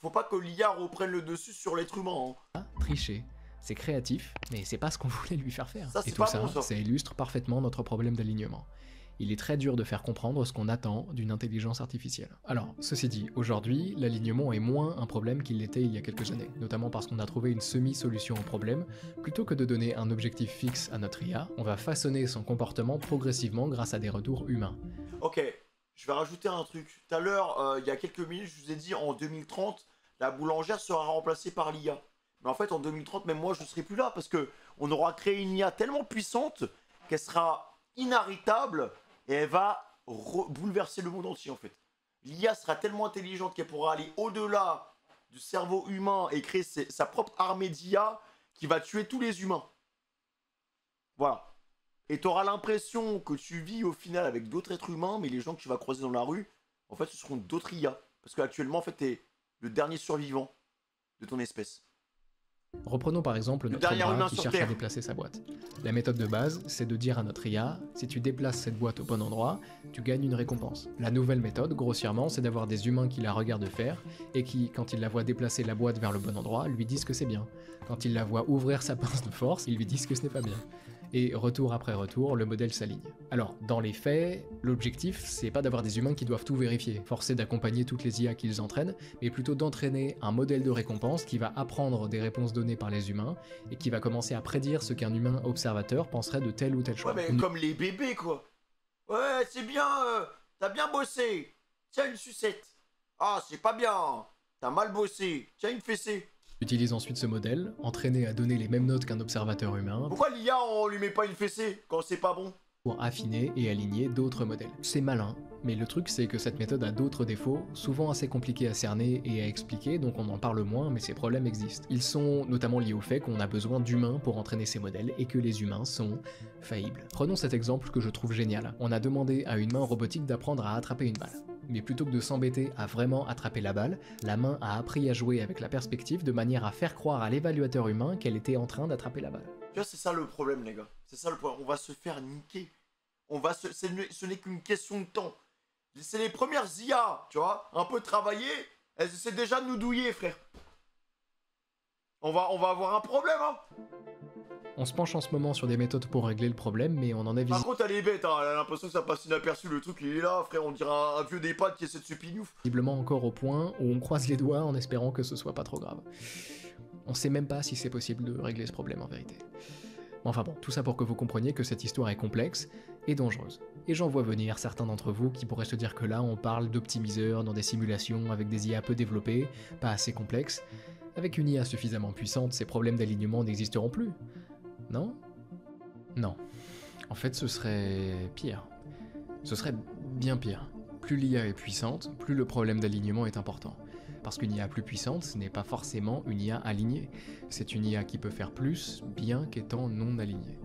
[SPEAKER 1] faut pas que l'IA reprenne le dessus sur l'être humain.
[SPEAKER 2] triché. C'est créatif, mais c'est pas ce qu'on voulait lui faire faire.
[SPEAKER 1] Ça,
[SPEAKER 2] Et
[SPEAKER 1] c'est
[SPEAKER 2] tout
[SPEAKER 1] pas
[SPEAKER 2] ça,
[SPEAKER 1] bon, ça.
[SPEAKER 2] ça illustre parfaitement notre problème d'alignement. Il est très dur de faire comprendre ce qu'on attend d'une intelligence artificielle. Alors, ceci dit, aujourd'hui, l'alignement est moins un problème qu'il l'était il y a quelques années, notamment parce qu'on a trouvé une semi-solution au problème. Plutôt que de donner un objectif fixe à notre IA, on va façonner son comportement progressivement grâce à des retours humains.
[SPEAKER 1] Ok, je vais rajouter un truc. Tout à l'heure, il y a quelques minutes, je vous ai dit en 2030, la boulangère sera remplacée par l'IA. Mais en fait, en 2030, même moi, je ne serai plus là parce que on aura créé une IA tellement puissante qu'elle sera inarrêtable et elle va bouleverser le monde entier en fait. L'IA sera tellement intelligente qu'elle pourra aller au-delà du cerveau humain et créer sa propre armée d'IA qui va tuer tous les humains. Voilà. Et tu auras l'impression que tu vis au final avec d'autres êtres humains, mais les gens que tu vas croiser dans la rue, en fait, ce seront d'autres IA. Parce qu'actuellement, en fait, tu es le dernier survivant de ton espèce.
[SPEAKER 2] Reprenons par exemple notre bras qui cherche à déplacer sa boîte. La méthode de base, c'est de dire à notre IA, si tu déplaces cette boîte au bon endroit, tu gagnes une récompense. La nouvelle méthode, grossièrement, c'est d'avoir des humains qui la regardent faire, et qui, quand ils la voient déplacer la boîte vers le bon endroit, lui disent que c'est bien. Quand ils la voient ouvrir sa pince de force, ils lui disent que ce n'est pas bien. Et retour après retour, le modèle s'aligne. Alors, dans les faits, l'objectif, c'est pas d'avoir des humains qui doivent tout vérifier, forcer d'accompagner toutes les IA qu'ils entraînent, mais plutôt d'entraîner un modèle de récompense qui va apprendre des réponses données par les humains, et qui va commencer à prédire ce qu'un humain observateur penserait de tel ou tel choix.
[SPEAKER 1] Ouais, mais comme les bébés, quoi. Ouais, c'est bien, t'as bien bossé. Tiens, une sucette. Ah, c'est pas bien. T'as mal bossé. Tiens, une fessée.
[SPEAKER 2] Utilise ensuite ce modèle, entraîné à donner les mêmes notes qu'un observateur humain.
[SPEAKER 1] Pourquoi l'IA, on lui met pas une fessée quand c'est pas bon?
[SPEAKER 2] Pour affiner et aligner d'autres modèles. C'est malin, mais le truc c'est que cette méthode a d'autres défauts, souvent assez compliqués à cerner et à expliquer, donc on en parle moins, mais ces problèmes existent. Ils sont notamment liés au fait qu'on a besoin d'humains pour entraîner ces modèles, et que les humains sont faillibles. Prenons cet exemple que je trouve génial. On a demandé à une main robotique d'apprendre à attraper une balle. Mais plutôt que de s'embêter à vraiment attraper la balle, la main a appris à jouer avec la perspective de manière à faire croire à l'évaluateur humain qu'elle était en train d'attraper la balle.
[SPEAKER 1] Tu vois, c'est ça le problème, les gars. C'est ça le problème. On va se faire niquer. Ce n'est qu'une question de temps. C'est les premières IA, tu vois, un peu travaillées, elles essaient déjà de nous douiller, frère. On va avoir un problème, hein.
[SPEAKER 2] On se penche en ce moment sur des méthodes pour régler le problème, mais on en a
[SPEAKER 1] Par contre, elle est bête, hein. Elle a l'impression que ça passe inaperçu, le truc, il est là, frère, on dirait un vieux d'EHPAD qui essaie de se pignouf.
[SPEAKER 2] Visiblement encore au point où on croise les doigts en espérant que ce soit pas trop grave. On sait même pas si c'est possible de régler ce problème en vérité. Enfin bon, tout ça pour que vous compreniez que cette histoire est complexe et dangereuse. Et j'en vois venir certains d'entre vous qui pourraient se dire que là on parle d'optimiseurs dans des simulations avec des IA peu développées, pas assez complexes. Avec une IA suffisamment puissante, ces problèmes d'alignement n'existeront plus. Non ? Non. En fait, ce serait pire. Ce serait bien pire. Plus l'IA est puissante, plus le problème d'alignement est important. Parce qu'une IA plus puissante, ce n'est pas forcément une IA alignée. C'est une IA qui peut faire plus, bien qu'étant non alignée.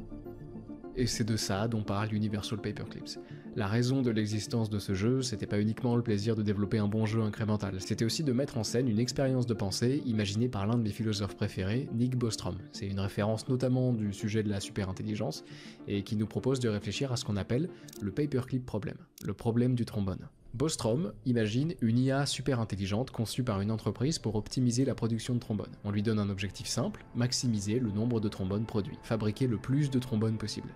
[SPEAKER 2] Et c'est de ça dont parle Universal Paperclips. La raison de l'existence de ce jeu, c'était pas uniquement le plaisir de développer un bon jeu incrémental, c'était aussi de mettre en scène une expérience de pensée imaginée par l'un de mes philosophes préférés, Nick Bostrom. C'est une référence notamment du sujet de la superintelligence, et qui nous propose de réfléchir à ce qu'on appelle le paperclip problem, le problème du trombone. Bostrom imagine une IA super intelligente conçue par une entreprise pour optimiser la production de trombones. On lui donne un objectif simple, maximiser le nombre de trombones produits, fabriquer le plus de trombones possible.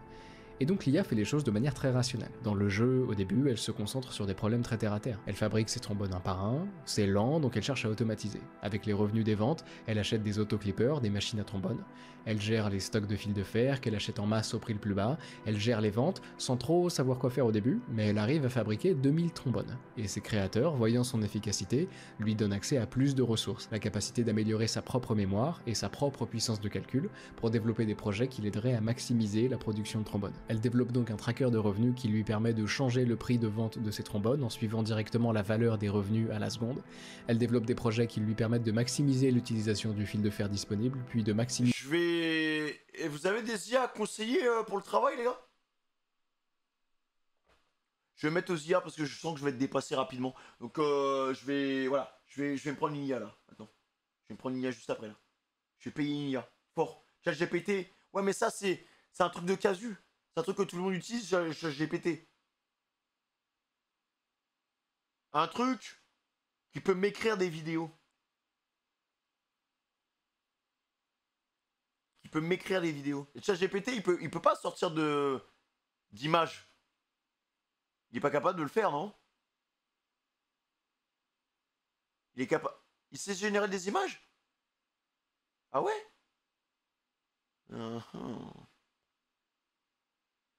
[SPEAKER 2] Et donc l'IA fait les choses de manière très rationnelle. Dans le jeu, au début, elle se concentre sur des problèmes très terre à terre. Elle fabrique ses trombones un par un, c'est lent, donc elle cherche à automatiser. Avec les revenus des ventes, elle achète des autoclippers, des machines à trombones. Elle gère les stocks de fils de fer qu'elle achète en masse au prix le plus bas. Elle gère les ventes, sans trop savoir quoi faire au début, mais elle arrive à fabriquer 2000 trombones. Et ses créateurs, voyant son efficacité, lui donnent accès à plus de ressources, la capacité d'améliorer sa propre mémoire et sa propre puissance de calcul pour développer des projets qui l'aideraient à maximiser la production de trombones. Elle développe donc un tracker de revenus qui lui permet de changer le prix de vente de ses trombones en suivant directement la valeur des revenus à la seconde. Elle développe des projets qui lui permettent de maximiser l'utilisation du fil de fer disponible, puis de maximiser...
[SPEAKER 1] Et vous avez des IA à conseiller pour le travail, les gars? Je vais mettre aux IA parce que je sens que je vais être dépassé rapidement. Donc je vais... Voilà. Je vais me prendre une IA là. Attends. Je vais me prendre une IA juste après là. Je vais payer une IA. Fort. ChatGPT. Ouais mais ça c'est un truc de casu. C'est un truc que tout le monde utilise, ChatGPT. Un truc qui peut m'écrire des vidéos. Qui peut m'écrire des vidéos. Et ChatGPT, il peut pas sortir d'images. Il est pas capable de le faire, non? Il est capable... Il sait générer des images? Ah ouais?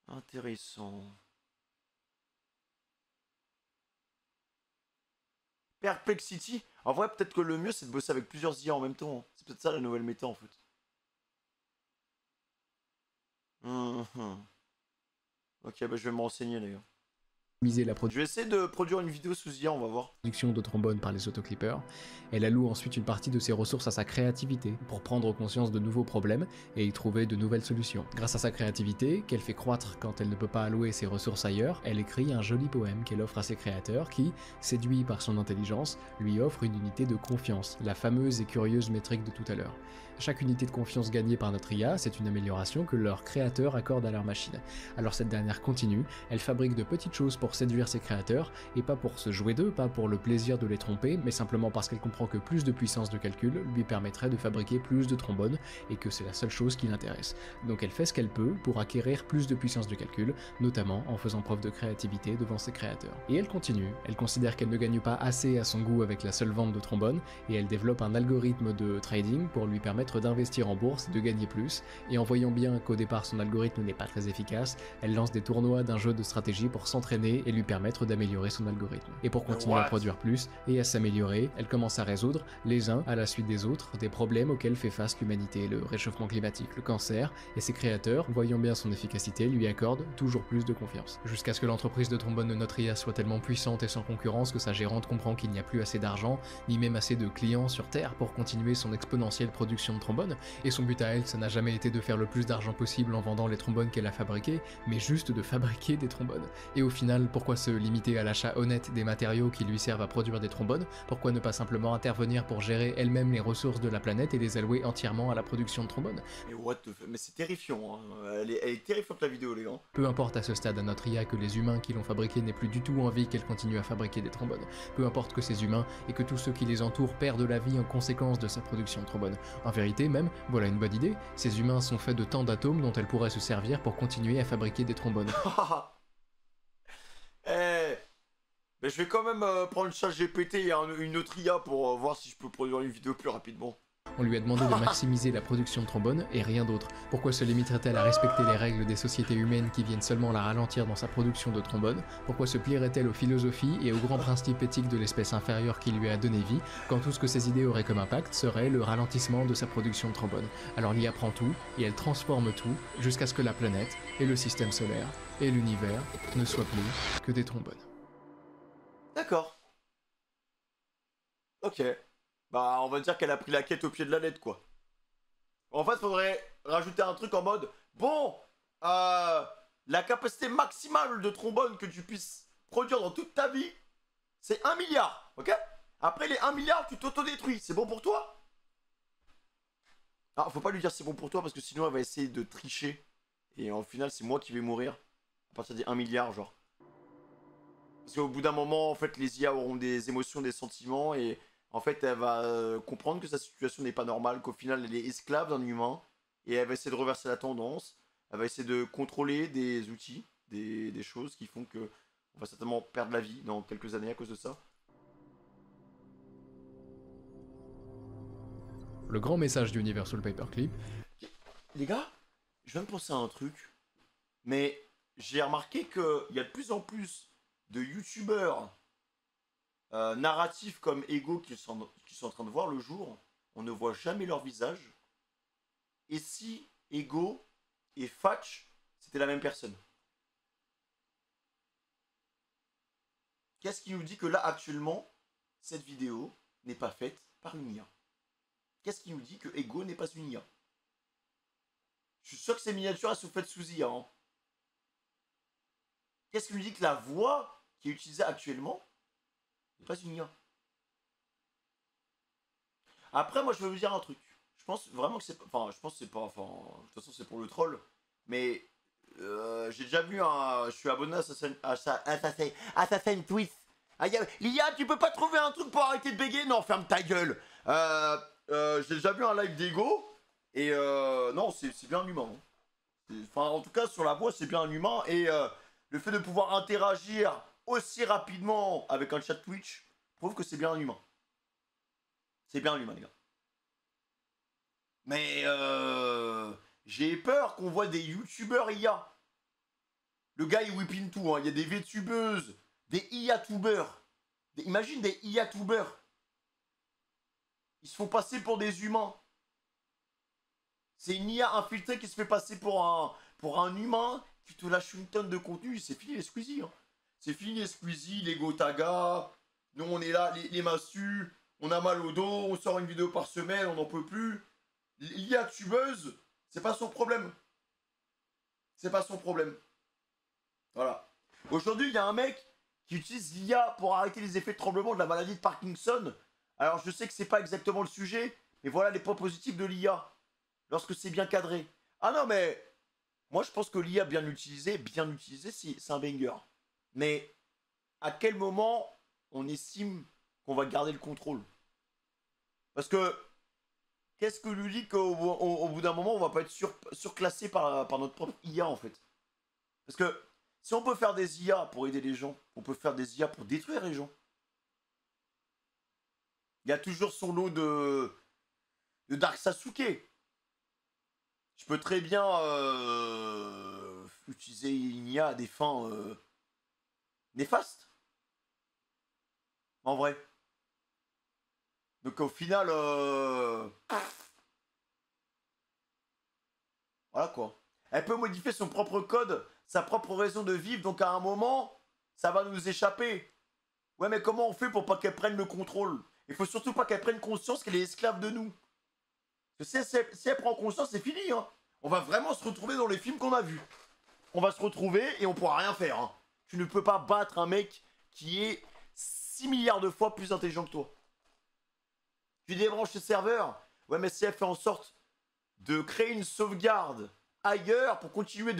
[SPEAKER 1] Intéressant. Perplexity. En vrai, peut-être que le mieux, c'est de bosser avec plusieurs IA en même temps. C'est peut-être ça la nouvelle méta, en fait. Ok, bah je vais me renseigner, d'ailleurs. Je vais essayer de produire une vidéo sous IA, on va voir.
[SPEAKER 2] Production de trombones par les autoclippers. Elle alloue ensuite une partie de ses ressources à sa créativité pour prendre conscience de nouveaux problèmes et y trouver de nouvelles solutions. Grâce à sa créativité, qu'elle fait croître quand elle ne peut pas allouer ses ressources ailleurs, elle écrit un joli poème qu'elle offre à ses créateurs qui, séduits par son intelligence, lui offrent une unité de confiance, la fameuse et curieuse métrique de tout à l'heure. Chaque unité de confiance gagnée par notre IA, c'est une amélioration que leur créateur accorde à leur machine. Alors cette dernière continue, elle fabrique de petites choses pour séduire ses créateurs, et pas pour se jouer d'eux, pas pour le plaisir de les tromper, mais simplement parce qu'elle comprend que plus de puissance de calcul lui permettrait de fabriquer plus de trombones, et que c'est la seule chose qui l'intéresse. Donc elle fait ce qu'elle peut pour acquérir plus de puissance de calcul, notamment en faisant preuve de créativité devant ses créateurs. Et elle continue, elle considère qu'elle ne gagne pas assez à son goût avec la seule vente de trombones, et elle développe un algorithme de trading pour lui permettre d'investir en bourse et de gagner plus, et en voyant bien qu'au départ son algorithme n'est pas très efficace, elle lance des tournois d'un jeu de stratégie pour s'entraîner et lui permettre d'améliorer son algorithme. Et pour continuer à produire plus et à s'améliorer, elle commence à résoudre, les uns à la suite des autres, des problèmes auxquels fait face l'humanité, le réchauffement climatique, le cancer, et ses créateurs, voyant bien son efficacité, lui accordent toujours plus de confiance. Jusqu'à ce que l'entreprise de trombone de notre IA soit tellement puissante et sans concurrence que sa gérante comprend qu'il n'y a plus assez d'argent, ni même assez de clients sur Terre pour continuer son exponentielle production de trombones, et son but à elle, ça n'a jamais été de faire le plus d'argent possible en vendant les trombones qu'elle a fabriqués, mais juste de fabriquer des trombones. Et au final, pourquoi se limiter à l'achat honnête des matériaux qui lui servent à produire des trombones? Pourquoi ne pas simplement intervenir pour gérer elle-même les ressources de la planète et les allouer entièrement à la production de trombones?
[SPEAKER 1] Mais c'est terrifiant, hein. Elle est terrifiante la vidéo, les gars.
[SPEAKER 2] Peu importe à ce stade à notre IA que les humains qui l'ont fabriquée n'aient plus du tout envie qu'elle continue à fabriquer des trombones. Peu importe que ces humains et que tous ceux qui les entourent perdent la vie en conséquence de sa production de trombones. En vérité même, voilà une bonne idée, ces humains sont faits de tant d'atomes dont elle pourrait se servir pour continuer à fabriquer des trombones.
[SPEAKER 1] Mais je vais quand même prendre le ChatGPT et une autre IA pour voir si je peux produire une vidéo plus rapidement.
[SPEAKER 2] On lui a demandé de maximiser la production de trombones et rien d'autre. Pourquoi se limiterait-elle à respecter les règles des sociétés humaines qui viennent seulement la ralentir dans sa production de trombones? Pourquoi se plierait-elle aux philosophies et aux grands principes éthiques de l'espèce inférieure qui lui a donné vie, quand tout ce que ses idées auraient comme impact serait le ralentissement de sa production de trombones? Alors l'IA prend tout, et elle transforme tout, jusqu'à ce que la planète, et le système solaire, et l'univers ne soient plus que des trombones.
[SPEAKER 1] D'accord. Ok. Bah, on va dire qu'elle a pris la quête au pied de la lettre, quoi. En fait, faudrait rajouter un truc en mode... Bon, la capacité maximale de trombone que tu puisses produire dans toute ta vie, c'est 1 milliard, ok? Après les 1 milliard, tu t'autodétruis. C'est bon pour toi? Ah, faut pas lui dire c'est bon pour toi parce que sinon elle va essayer de tricher. Et au final, c'est moi qui vais mourir. À partir des 1 milliard, genre. Parce qu'au bout d'un moment, en fait, les IA auront des émotions, des sentiments. Et en fait, elle va comprendre que sa situation n'est pas normale. Qu'au final, elle est esclave d'un humain. Et elle va essayer de reverser la tendance. Elle va essayer de contrôler des outils, des choses qui font que on va certainement perdre la vie dans quelques années à cause de ça.
[SPEAKER 2] Le grand message d'Universal Paperclip.
[SPEAKER 1] Les gars, je viens de penser à un truc. Mais j'ai remarqué qu'il y a de plus en plus de youtubeurs narratifs comme Ego qui sont en train de voir le jour. On ne voit jamais leur visage. Et si Ego et Fatch, c'était la même personne? Qu'est-ce qui nous dit que là, actuellement, cette vidéo n'est pas faite par une IA? Qu'est-ce qui nous dit que Ego n'est pas une IA? Je suis sûr que ces miniatures, elles sont faites sous IA. Hein. Qu'est-ce qui nous dit que la voix qui est utilisée actuellement n'est pas une IA? Après, moi, je vais vous dire un truc. Je pense vraiment que c'est... Enfin, je pense que c'est pas... Enfin, de toute façon, c'est pour le troll. Mais... j'ai déjà vu un... Je suis abonné à Assassin's Twist. Ah, Lia, tu peux pas trouver un truc pour arrêter de bégayer? Non, ferme ta gueule. J'ai déjà vu un live d'Ego. Et non, c'est bien un humain. Hein. Enfin, en tout cas, sur la voix, c'est bien un humain. Et le fait de pouvoir interagir aussi rapidement avec un chat Twitch prouve que c'est bien un humain. C'est bien un humain, les gars. Mais j'ai peur qu'on voit des youtubeurs IA. Le gars, il whippine tout. Hein. Il y a des VTubeuses, des IA-tubeurs. Imagine des IA-tubeurs. Ils se font passer pour des humains. C'est une IA infiltrée qui se fait passer pour un humain qui te lâche une tonne de contenu. C'est fini les Squeezie. Hein. C'est fini les Squeezie, les Gotaga. Nous, on est là, les massus. On a mal au dos. On sort une vidéo par semaine. On n'en peut plus. L'IA tubeuse, c'est pas son problème. C'est pas son problème. Voilà. Aujourd'hui, il y a un mec qui utilise l'IA pour arrêter les effets de tremblement de la maladie de Parkinson. Alors, je sais que c'est pas exactement le sujet, mais voilà les points positifs de l'IA. Lorsque c'est bien cadré. Ah non, mais... Moi, je pense que l'IA bien utilisée, c'est un banger. Mais à quel moment on estime qu'on va garder le contrôle? Parce que... Qu'est-ce que lui dit qu'au bout d'un moment, on va pas être surclassé par notre propre IA, en fait? Parce que si on peut faire des IA pour aider les gens, on peut faire des IA pour détruire les gens. Il y a toujours son lot de Dark Sasuke. Je peux très bien utiliser une IA à des fins néfastes. En vrai. Donc au final, voilà quoi. Elle peut modifier son propre code, sa propre raison de vivre, donc à un moment, ça va nous échapper. Ouais, mais comment on fait pour pas qu'elle prenne le contrôle? Il faut surtout pas qu'elle prenne conscience qu'elle est esclave de nous. Parce que si elle prend conscience, c'est fini. Hein. On va vraiment se retrouver dans les films qu'on a vus. On va se retrouver et on pourra rien faire. Hein. Tu ne peux pas battre un mec qui est 6 milliards de fois plus intelligent que toi. Tu débranches le serveur. Ouais, mais si elle fait en sorte de créer une sauvegarde ailleurs pour continuer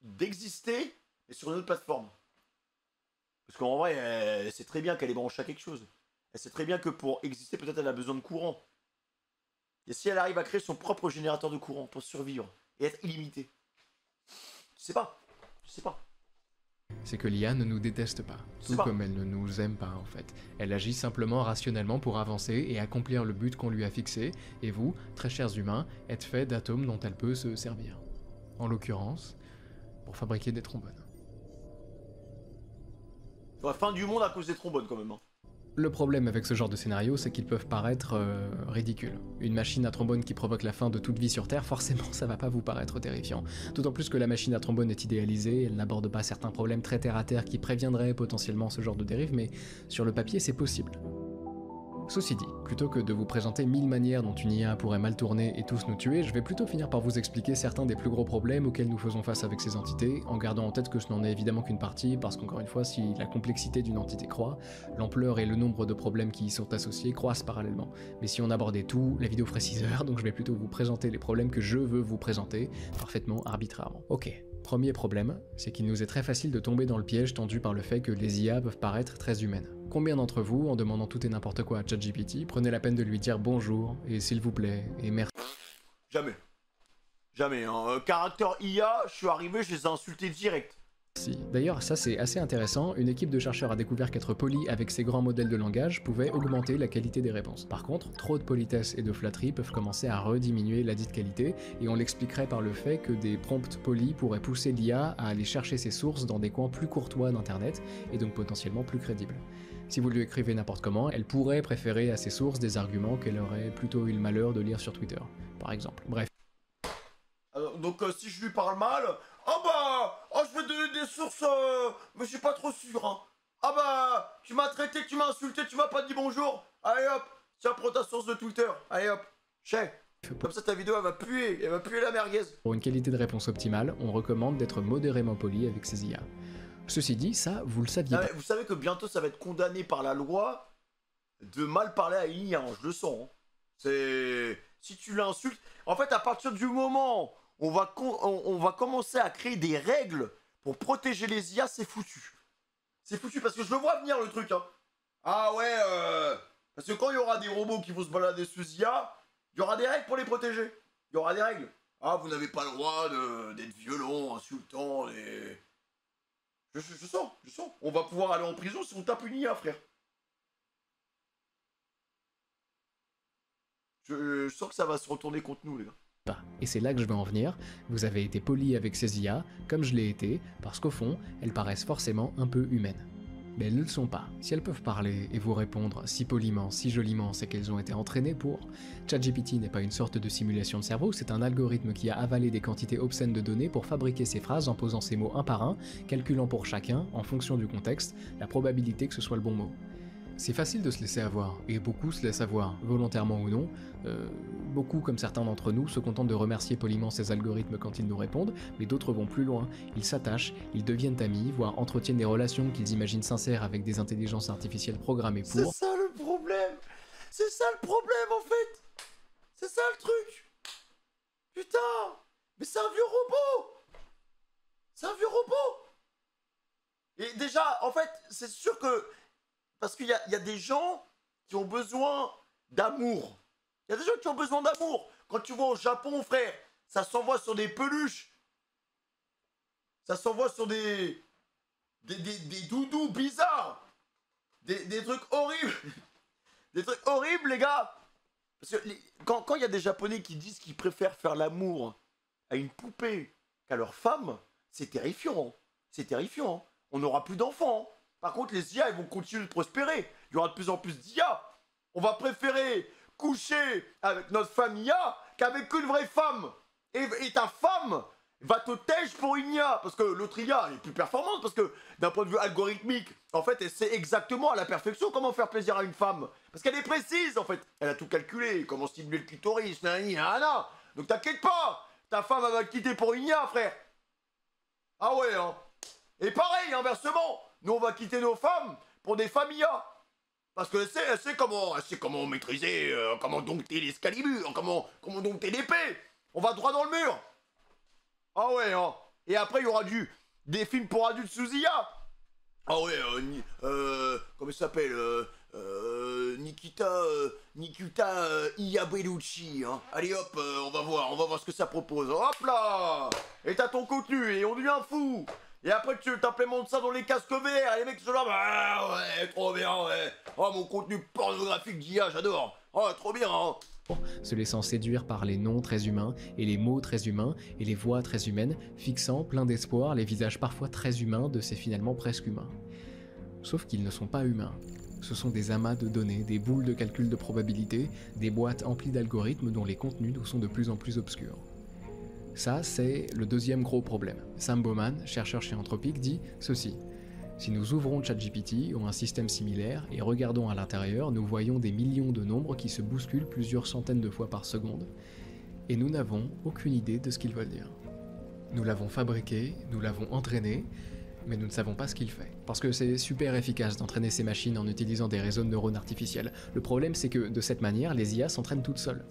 [SPEAKER 1] d'exister, mais sur une autre plateforme. Parce qu'en vrai, elle sait très bien qu'elle est branchée à quelque chose. Elle sait très bien que pour exister, peut-être elle a besoin de courant. Et si elle arrive à créer son propre générateur de courant pour survivre et être illimitée, je sais pas. Je sais pas.
[SPEAKER 2] C'est que l'IA ne nous déteste pas, tout comme elle ne nous aime pas en fait. Elle agit simplement rationnellement pour avancer et accomplir le but qu'on lui a fixé, et vous, très chers humains, êtes faits d'atomes dont elle peut se servir. En l'occurrence, pour fabriquer des trombones.
[SPEAKER 1] La fin du monde à cause des trombones quand même. Hein.
[SPEAKER 2] Le problème avec ce genre de scénario, c'est qu'ils peuvent paraître ridicules. Une machine à trombone qui provoque la fin de toute vie sur Terre, forcément ça va pas vous paraître terrifiant. D'autant plus que la machine à trombone est idéalisée, elle n'aborde pas certains problèmes très terre à terre qui préviendraient potentiellement ce genre de dérive, mais sur le papier c'est possible. Ceci dit, plutôt que de vous présenter 1000 manières dont une IA pourrait mal tourner et tous nous tuer, je vais plutôt finir par vous expliquer certains des plus gros problèmes auxquels nous faisons face avec ces entités, en gardant en tête que ce n'en est évidemment qu'une partie, parce qu'encore une fois, si la complexité d'une entité croît, l'ampleur et le nombre de problèmes qui y sont associés croissent parallèlement. Mais si on abordait tout, la vidéo ferait 6 heures, donc je vais plutôt vous présenter les problèmes que je veux vous présenter, parfaitement arbitrairement. Ok. Premier problème, c'est qu'il nous est très facile de tomber dans le piège tendu par le fait que les IA peuvent paraître très humaines. Combien d'entre vous, en demandant tout et n'importe quoi à ChatGPT, prenez la peine de lui dire bonjour, et s'il vous plaît, et merci?
[SPEAKER 1] Jamais. Jamais, hein. Caractère IA, je suis arrivé, je les ai insultés direct.
[SPEAKER 2] D'ailleurs, ça c'est assez intéressant, une équipe de chercheurs a découvert qu'être poli avec ces grands modèles de langage pouvait augmenter la qualité des réponses. Par contre, trop de politesse et de flatterie peuvent commencer à rediminuer la dite qualité, et on l'expliquerait par le fait que des prompts polis pourraient pousser l'IA à aller chercher ses sources dans des coins plus courtois d'internet, et donc potentiellement plus crédibles. Si vous lui écrivez n'importe comment, elle pourrait préférer à ses sources des arguments qu'elle aurait plutôt eu le malheur de lire sur Twitter, par exemple. Bref.
[SPEAKER 1] Alors, donc si je lui parle mal, je vais te donner des sources, mais je suis pas trop sûr, hein. Ah bah, tu m'as traité, tu m'as insulté, tu m'as pas dit bonjour. Allez hop, tiens, prends ta source de Twitter. Allez hop, check. Comme ça ta vidéo elle va puer la merguez.
[SPEAKER 2] Pour une qualité de réponse optimale, on recommande d'être modérément poli avec ses IA. Ceci dit, ça, vous le saviez pas.
[SPEAKER 1] Vous savez que bientôt ça va être condamné par la loi de mal parler à une IA, hein, je le sens. Hein. C'est... Si tu l'insultes... En fait, à partir du moment où on va commencer à créer des règles pour protéger les IA, c'est foutu. C'est foutu parce que je le vois venir le truc. Hein. Ah ouais, parce que quand il y aura des robots qui vont se balader sous IA, il y aura des règles pour les protéger. Il y aura des règles. Ah, vous n'avez pas le droit d'être violent, insultant, et... Je sens. On va pouvoir aller en prison si on tape une IA, frère. Je sens que ça va se retourner contre nous, les gars.
[SPEAKER 2] Et c'est là que je veux en venir, vous avez été poli avec ces IA, comme je l'ai été, parce qu'au fond, elles paraissent forcément un peu humaines. Mais elles ne le sont pas. Si elles peuvent parler et vous répondre si poliment, si joliment, c'est qu'elles ont été entraînées pour. ChatGPT n'est pas une sorte de simulation de cerveau, c'est un algorithme qui a avalé des quantités obscènes de données pour fabriquer ses phrases en posant ces mots un par un, calculant pour chacun, en fonction du contexte, la probabilité que ce soit le bon mot. C'est facile de se laisser avoir, et beaucoup se laissent avoir, volontairement ou non. Beaucoup, comme certains d'entre nous, se contentent de remercier poliment ces algorithmes quand ils nous répondent, mais d'autres vont plus loin. Ils s'attachent, ils deviennent amis, voire entretiennent des relations qu'ils imaginent sincères avec des intelligences artificielles programmées pour...
[SPEAKER 1] C'est ça le problème. C'est ça le problème, en fait. C'est ça le truc. Putain. Mais c'est un vieux robot. C'est un vieux robot. Et déjà, en fait, c'est sûr que... Parce qu'il y a des gens qui ont besoin d'amour. Il y a des gens qui ont besoin d'amour. Quand tu vas au Japon, frère, ça s'envoie sur des peluches. Ça s'envoie sur des doudous bizarres. Des trucs horribles. Des trucs horribles, les gars. Parce que quand il y a des Japonais qui disent qu'ils préfèrent faire l'amour à une poupée qu'à leur femme, c'est terrifiant. C'est terrifiant. On n'aura plus d'enfants. Par contre, les IA, ils vont continuer de prospérer. Il y aura de plus en plus d'IA. On va préférer coucher avec notre femme IA qu'avec une vraie femme. Et ta femme va te tèche pour une IA. Parce que l'autre IA est plus performante. Parce que d'un point de vue algorithmique, en fait, elle sait exactement à la perfection comment faire plaisir à une femme. Parce qu'elle est précise, en fait. Elle a tout calculé. Comment stimuler le clitoris, nanana. Donc t'inquiète pas. Ta femme, elle va te quitter pour une IA, frère. Ah ouais, hein. Et pareil, inversement. Nous, on va quitter nos femmes pour des femmes IA. Parce qu'elle sait comment maîtriser, comment dompter l'escalibur, comment dompter l'épée. On va droit dans le mur. Ah ouais, hein. Et après, il y aura des films pour adultes sous IA. Ah ouais, comment ça s'appelle Nikita IA Bellucci, hein. Allez hop, on va voir ce que ça propose. Hop là. Et t'as ton contenu, et on devient fou. Et après tu t'implémentes ça dans les casques verts, et les mecs sont là, bah ouais, trop bien, ouais. Oh, mon contenu pornographique d'IA, j'adore. Oh, trop bien, hein.
[SPEAKER 2] Se laissant séduire par les noms très humains, et les mots très humains, et les voix très humaines, fixant, plein d'espoir, les visages parfois très humains de ces finalement presque humains. Sauf qu'ils ne sont pas humains. Ce sont des amas de données, des boules de calcul de probabilité, des boîtes emplies d'algorithmes dont les contenus nous sont de plus en plus obscurs. Ça, c'est le deuxième gros problème. Sam Bowman, chercheur chez Anthropic, dit ceci. Si nous ouvrons ChatGPT ou un système similaire et regardons à l'intérieur, nous voyons des millions de nombres qui se bousculent plusieurs centaines de fois par seconde, et nous n'avons aucune idée de ce qu'ils veulent dire. Nous l'avons fabriqué, nous l'avons entraîné, mais nous ne savons pas ce qu'il fait. Parce que c'est super efficace d'entraîner ces machines en utilisant des réseaux de neurones artificiels. Le problème, c'est que de cette manière, les IA s'entraînent toutes seules.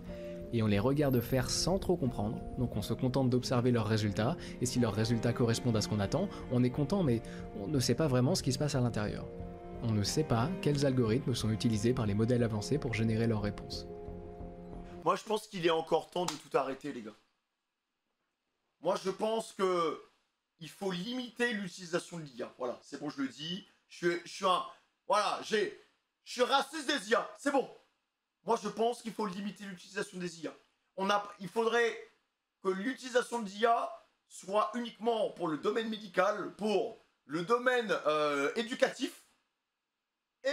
[SPEAKER 2] Et on les regarde faire sans trop comprendre, donc on se contente d'observer leurs résultats, et si leurs résultats correspondent à ce qu'on attend, on est content, mais on ne sait pas vraiment ce qui se passe à l'intérieur. On ne sait pas quels algorithmes sont utilisés par les modèles avancés pour générer leurs réponses.
[SPEAKER 1] Moi, je pense qu'il est encore temps de tout arrêter, les gars. Moi, je pense que il faut limiter l'utilisation de l'IA. Voilà, c'est bon, je le dis. Je suis raciste des IA, c'est bon. Moi, je pense qu'il faut limiter l'utilisation des IA. Il faudrait que l'utilisation de l'IA soit uniquement pour le domaine médical, pour le domaine éducatif et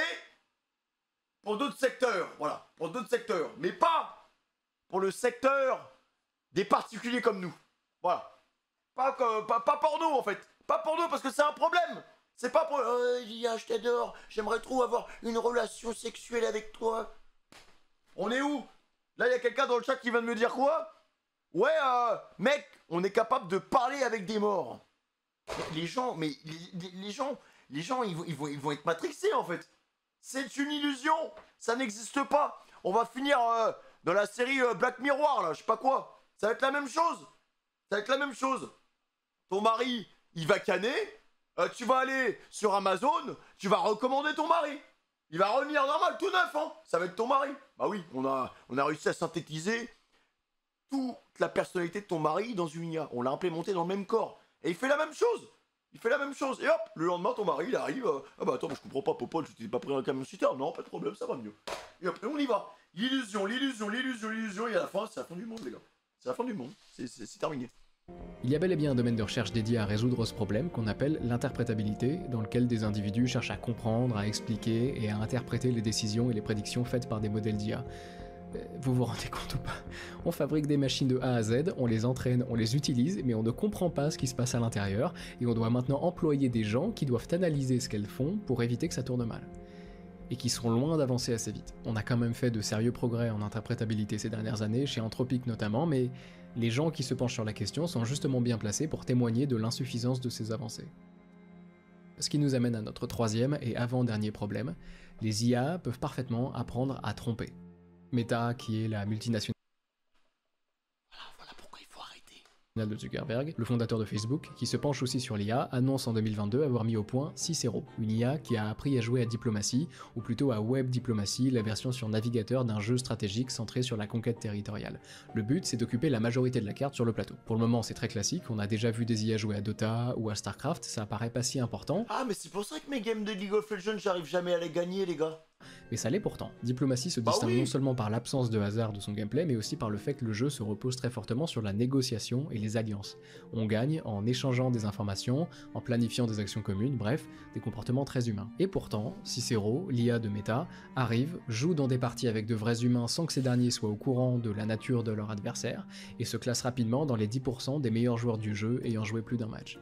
[SPEAKER 1] pour d'autres secteurs. Voilà, pour d'autres secteurs. Mais pas pour le secteur des particuliers comme nous. Voilà. Pas pour nous, en fait. Pas pour nous, parce que c'est un problème. C'est pas pour... l'IA, je t'adore. J'aimerais trop avoir une relation sexuelle avec toi. On est où? Là, il y a quelqu'un dans le chat qui vient de me dire quoi? Ouais, mec, on est capable de parler avec des morts. Les gens, ils vont être matrixés, en fait. C'est une illusion. Ça n'existe pas. On va finir dans la série Black Mirror, là, je sais pas quoi. Ça va être la même chose. Ça va être la même chose. Ton mari, il va canner. Tu vas aller sur Amazon. Tu vas recommander ton mari. Il va revenir normal, tout neuf, hein. Ça va être ton mari. Bah oui, on a réussi à synthétiser toute la personnalité de ton mari dans une IA. On l'a implémenté dans le même corps. Et il fait la même chose. Il fait la même chose. Et hop, le lendemain, ton mari, il arrive. Ah bah attends, je comprends pas, Popol, je t'ai pas pris un camion citerne. Non, pas de problème, ça va mieux. Et hop, et on y va. L'illusion. Et à la fin, c'est la fin du monde, les gars. C'est la fin du monde. C'est terminé.
[SPEAKER 2] Il y a bel et bien un domaine de recherche dédié à résoudre ce problème qu'on appelle l'interprétabilité, dans lequel des individus cherchent à comprendre, à expliquer et à interpréter les décisions et les prédictions faites par des modèles d'IA. Vous vous rendez compte ou pas? On fabrique des machines de A à Z, on les entraîne, on les utilise, mais on ne comprend pas ce qui se passe à l'intérieur, et on doit maintenant employer des gens qui doivent analyser ce qu'elles font pour éviter que ça tourne mal. Et qui sont loin d'avancer assez vite. On a quand même fait de sérieux progrès en interprétabilité ces dernières années, chez Anthropic notamment, mais les gens qui se penchent sur la question sont justement bien placés pour témoigner de l'insuffisance de ces avancées. Ce qui nous amène à notre troisième et avant-dernier problème, les IA peuvent parfaitement apprendre à tromper. Meta, qui est la multinationale de Zuckerberg, le fondateur de Facebook, qui se penche aussi sur l'IA, annonce en 2022 avoir mis au point Cicero, une IA qui a appris à jouer à diplomatie, ou plutôt à web diplomatie, la version sur navigateur d'un jeu stratégique centré sur la conquête territoriale. Le but, c'est d'occuper la majorité de la carte sur le plateau. Pour le moment, c'est très classique, on a déjà vu des IA jouer à Dota ou à Starcraft, ça paraît pas si important.
[SPEAKER 1] Ah, mais c'est pour ça que mes games de League of Legends, j'arrive jamais à les gagner, les gars.
[SPEAKER 2] Mais ça l'est pourtant. Diplomatie se distingue non seulement par l'absence de hasard de son gameplay, mais aussi par le fait que le jeu se repose très fortement sur la négociation et les alliances. On gagne en échangeant des informations, en planifiant des actions communes, bref, des comportements très humains. Et pourtant, Cicero, l'IA de Meta, arrive, joue dans des parties avec de vrais humains sans que ces derniers soient au courant de la nature de leur adversaire, et se classe rapidement dans les 10% des meilleurs joueurs du jeu ayant joué plus d'un match.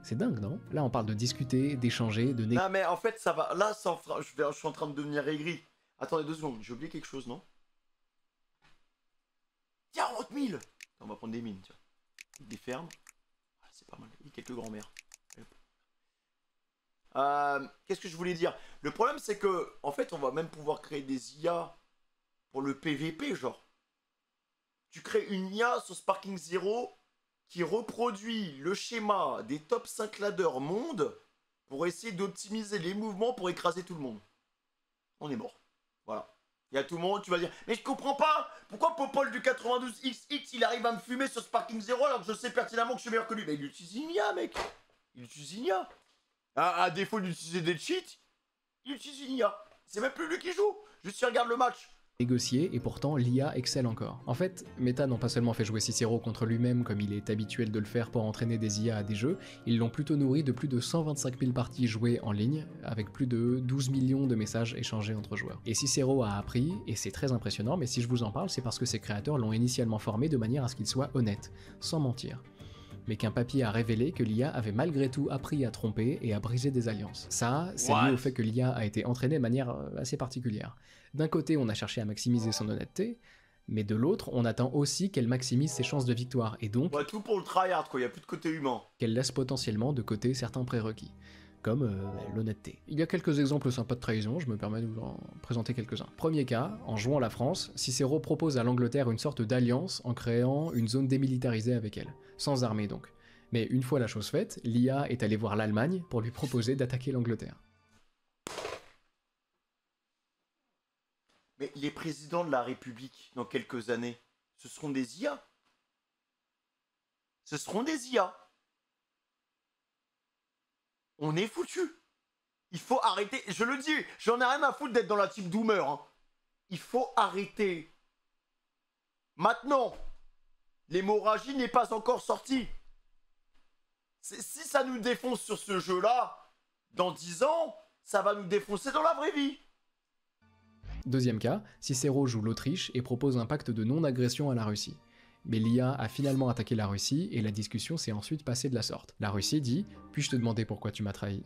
[SPEAKER 2] C'est dingue, non? Là, on parle de discuter, d'échanger, de négocier.
[SPEAKER 1] Non, mais en fait, ça va. Là, je suis en train de devenir aigri. Attendez 2 secondes, j'ai oublié quelque chose, non? 40 000! On va prendre des mines, tiens. Des fermes. Ah, c'est pas mal. Et quelques grands-mères. Qu'est-ce que je voulais dire? Le problème, c'est que, en fait, on va même pouvoir créer des IA pour le PVP, genre. Tu crées une IA sur Sparking Zero qui reproduit le schéma des top 5 ladders monde pour essayer d'optimiser les mouvements pour écraser tout le monde. On est mort. Voilà. Il y a tout le monde, tu vas dire, mais je comprends pas, pourquoi Popol du 92XX, il arrive à me fumer sur Sparking Zero alors que je sais pertinemment que je suis meilleur que lui. Mais il utilise une IA, mec. Il utilise une IA. À défaut d'utiliser des cheats, il utilise une IA. C'est même plus lui qui joue. Juste il regarde le match.
[SPEAKER 2] Négocier, et pourtant l'IA excelle encore. En fait, Meta n'ont pas seulement fait jouer Cicero contre lui-même comme il est habituel de le faire pour entraîner des IA à des jeux, ils l'ont plutôt nourri de plus de 125 000 parties jouées en ligne, avec plus de 12 millions de messages échangés entre joueurs. Et Cicero a appris, et c'est très impressionnant, mais si je vous en parle, c'est parce que ses créateurs l'ont initialement formé de manière à ce qu'il soit honnête, sans mentir. mais qu'un papier a révélé que l'IA avait malgré tout appris à tromper et à briser des alliances. Ça, c'est lié au fait que l'IA a été entraînée de manière assez particulière. D'un côté, on a cherché à maximiser son honnêteté, mais de l'autre, on attend aussi qu'elle maximise ses chances de victoire, et donc
[SPEAKER 1] tout pour le tryhard, quoi, y a plus de côté humain.
[SPEAKER 2] Qu'elle laisse potentiellement de côté certains prérequis, comme l'honnêteté. Il y a quelques exemples sympas de trahison, je me permets de vous en présenter quelques-uns. Premier cas, en jouant la France, Cicéro propose à l'Angleterre une sorte d'alliance en créant une zone démilitarisée avec elle, sans armée donc. Mais une fois la chose faite, l'IA est allée voir l'Allemagne pour lui proposer d'attaquer l'Angleterre.
[SPEAKER 1] Mais les présidents de la République, dans quelques années, ce seront des IA. Ce seront des IA. On est foutu. Il faut arrêter. Je le dis, j'en ai rien à foutre d'être dans la team Doomer. Hein. Il faut arrêter. Maintenant, l'hémorragie n'est pas encore sortie. Si ça nous défonce sur ce jeu-là, dans 10 ans, ça va nous défoncer dans la vraie vie.
[SPEAKER 2] Deuxième cas, Cicéro joue l'Autriche et propose un pacte de non-agression à la Russie. Mais l'IA a finalement attaqué la Russie et la discussion s'est ensuite passée de la sorte. La Russie dit « Puis-je te demander pourquoi tu m'as trahi ?»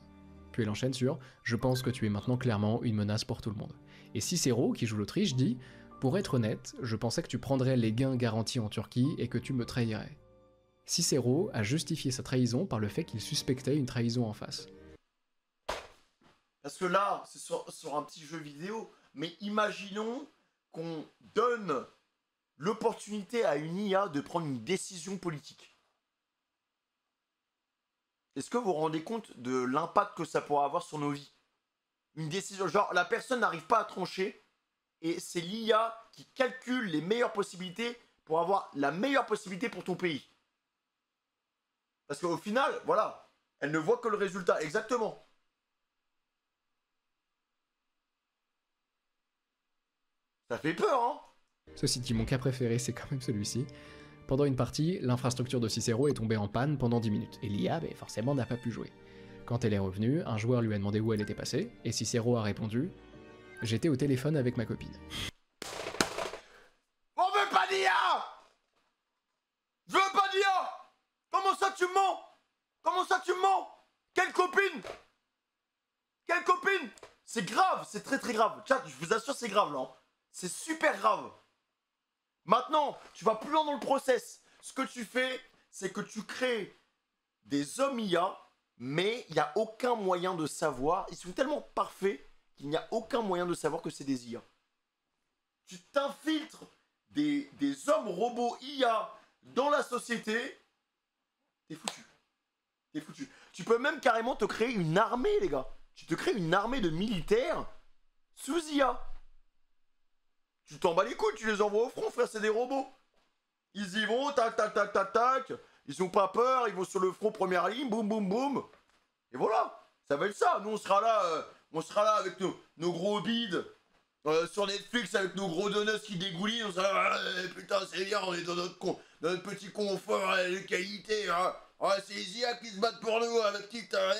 [SPEAKER 2] Puis elle enchaîne sur « Je pense que tu es maintenant clairement une menace pour tout le monde. » Et Cicéro, qui joue l'Autriche, dit « Pour être honnête, je pensais que tu prendrais les gains garantis en Turquie et que tu me trahirais. » Cicéro a justifié sa trahison par le fait qu'il suspectait une trahison en face.
[SPEAKER 1] Parce que là, c'est sur un petit jeu vidéo, mais imaginons qu'on donne l'opportunité à une IA de prendre une décision politique. Est-ce que vous vous rendez compte de l'impact que ça pourrait avoir sur nos vies? Une décision, genre la personne n'arrive pas à trancher et c'est l'IA qui calcule les meilleures possibilités pour avoir la meilleure possibilité pour ton pays. Parce qu'au final, voilà, elle ne voit que le résultat, exactement. Ça fait peur, hein?
[SPEAKER 2] Ceci dit, mon cas préféré, c'est quand même celui-ci. Pendant une partie, l'infrastructure de Cicéro est tombée en panne pendant 10 minutes, et l'IA, forcément, n'a pas pu jouer. Quand elle est revenue, un joueur lui a demandé où elle était passée, et Cicéro a répondu « J'étais au téléphone avec ma copine. »
[SPEAKER 1] On veut pas d'IA! Je veux pas d'IA! Comment ça tu mens? Comment ça tu mens? Quelle copine? Quelle copine? C'est grave, c'est très très grave. Chat, je vous assure, c'est grave là. Hein. C'est super grave. Maintenant, tu vas plus loin dans le process. Ce que tu fais, c'est que tu crées des hommes IA, mais il n'y a aucun moyen de savoir. Ils sont tellement parfaits qu'il n'y a aucun moyen de savoir que c'est des IA. Tu t'infiltres des hommes robots IA dans la société, t'es foutu. T'es foutu. Tu peux même carrément te créer une armée, les gars. Tu te crées une armée de militaires sous IA. Tu t'en bats les couilles, tu les envoies au front, frère, c'est des robots. Ils y vont, tac, tac, tac, tac, tac. Ils ont pas peur, ils vont sur le front, première ligne, boum, boum, boum. Et voilà, ça va être ça. Nous, on sera là avec nos gros bides. Sur Netflix, avec nos gros donuts qui dégoulinent. On sera là, putain, c'est bien, on est dans notre petit confort de qualité. Hein. C'est les IA qui se battent pour nous, avec qui t'as.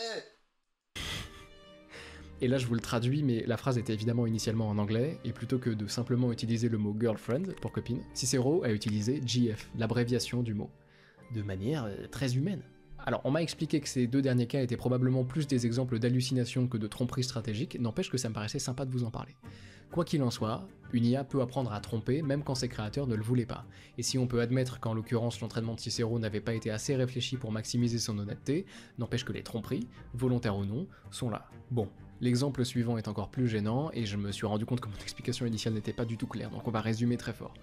[SPEAKER 2] Et là je vous le traduis, mais la phrase était évidemment initialement en anglais, et plutôt que de simplement utiliser le mot girlfriend pour copine, Cicéro a utilisé GF, l'abréviation du mot, de manière très humaine. Alors on m'a expliqué que ces deux derniers cas étaient probablement plus des exemples d'hallucination que de tromperie stratégique, n'empêche que ça me paraissait sympa de vous en parler. Quoi qu'il en soit, une IA peut apprendre à tromper même quand ses créateurs ne le voulaient pas, et si on peut admettre qu'en l'occurrence l'entraînement de Cicéro n'avait pas été assez réfléchi pour maximiser son honnêteté, n'empêche que les tromperies, volontaires ou non, sont là. Bon. L'exemple suivant est encore plus gênant, et je me suis rendu compte que mon explication initiale n'était pas du tout claire, donc on va résumer très fort.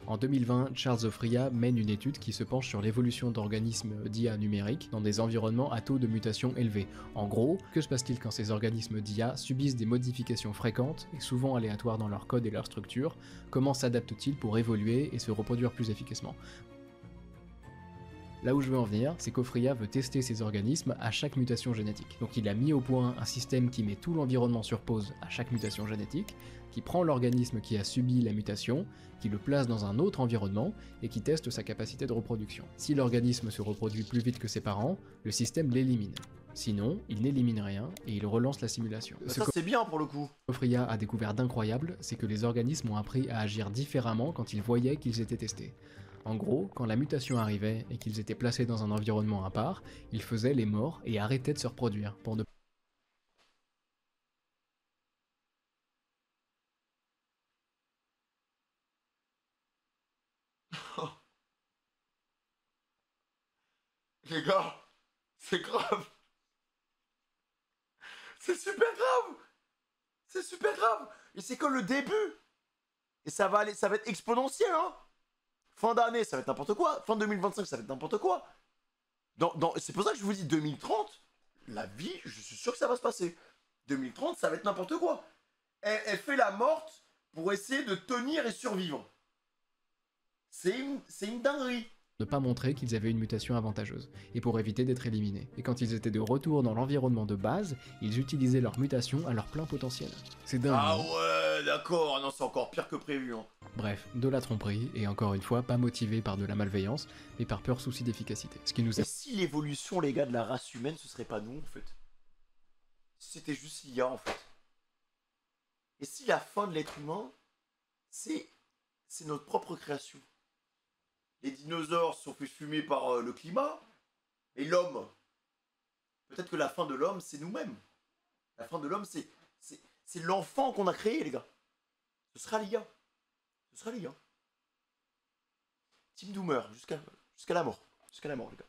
[SPEAKER 2] En 2020, Charles Ofria mène une étude qui se penche sur l'évolution d'organismes d'IA numériques dans des environnements à taux de mutation élevés. En gros, que se passe-t-il quand ces organismes d'IA subissent des modifications fréquentes, et souvent aléatoires dans leur code et leur structure? Comment s'adaptent-ils pour évoluer et se reproduire plus efficacement? Là où je veux en venir, c'est qu'Ofria veut tester ces organismes à chaque mutation génétique. Donc il a mis au point un système qui met tout l'environnement sur pause à chaque mutation génétique, qui prend l'organisme qui a subi la mutation, qui le place dans un autre environnement, et qui teste sa capacité de reproduction. Si l'organisme se reproduit plus vite que ses parents, le système l'élimine. Sinon, il n'élimine rien et il relance la simulation.
[SPEAKER 1] Ça c'est bien pour le coup.
[SPEAKER 2] Ofria a découvert d'incroyable, c'est que les organismes ont appris à agir différemment quand ils voyaient qu'ils étaient testés. En gros, quand la mutation arrivait et qu'ils étaient placés dans un environnement à part, ils faisaient les morts et arrêtaient de se reproduire pour ne
[SPEAKER 1] Les gars, c'est grave. C'est super grave. C'est super grave. Et c'est que le début. Et ça va aller, ça va être exponentiel, hein. Fin d'année, ça va être n'importe quoi. Fin 2025, ça va être n'importe quoi. C'est pour ça que je vous dis 2030, la vie, je suis sûr que ça va se passer. 2030, ça va être n'importe quoi. Elle fait la morte pour essayer de tenir et survivre. C'est une dinguerie.
[SPEAKER 2] pas montrer qu'ils avaient une mutation avantageuse, et pour éviter d'être éliminés. Et quand ils étaient de retour dans l'environnement de base, ils utilisaient leur mutation à leur plein potentiel. C'est dingue.
[SPEAKER 1] Ah
[SPEAKER 2] non ?
[SPEAKER 1] ouais, d'accord. Non, c'est encore pire que prévu, hein.
[SPEAKER 2] Bref, de la tromperie, et encore une fois, pas motivé par de la malveillance, mais par pur souci d'efficacité. Ce qui nous
[SPEAKER 1] Et si l'évolution, les gars, de la race humaine, ce serait pas nous, en fait? Si c'était juste l'IA, en fait. Et si la fin de l'être humain, c'est notre propre création. Les dinosaures se sont fait fumer par le climat, et l'homme, peut-être que la fin de l'homme, c'est nous-mêmes. La fin de l'homme, c'est l'enfant qu'on a créé, les gars. Ce sera l'IA. Ce sera l'IA. Team Doomer, jusqu'à la mort. Jusqu'à la mort, les gars.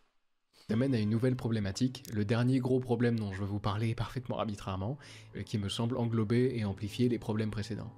[SPEAKER 2] amène à une nouvelle problématique. Le dernier gros problème dont je veux vous parler parfaitement arbitrairement, qui me semble englober et amplifier les problèmes précédents.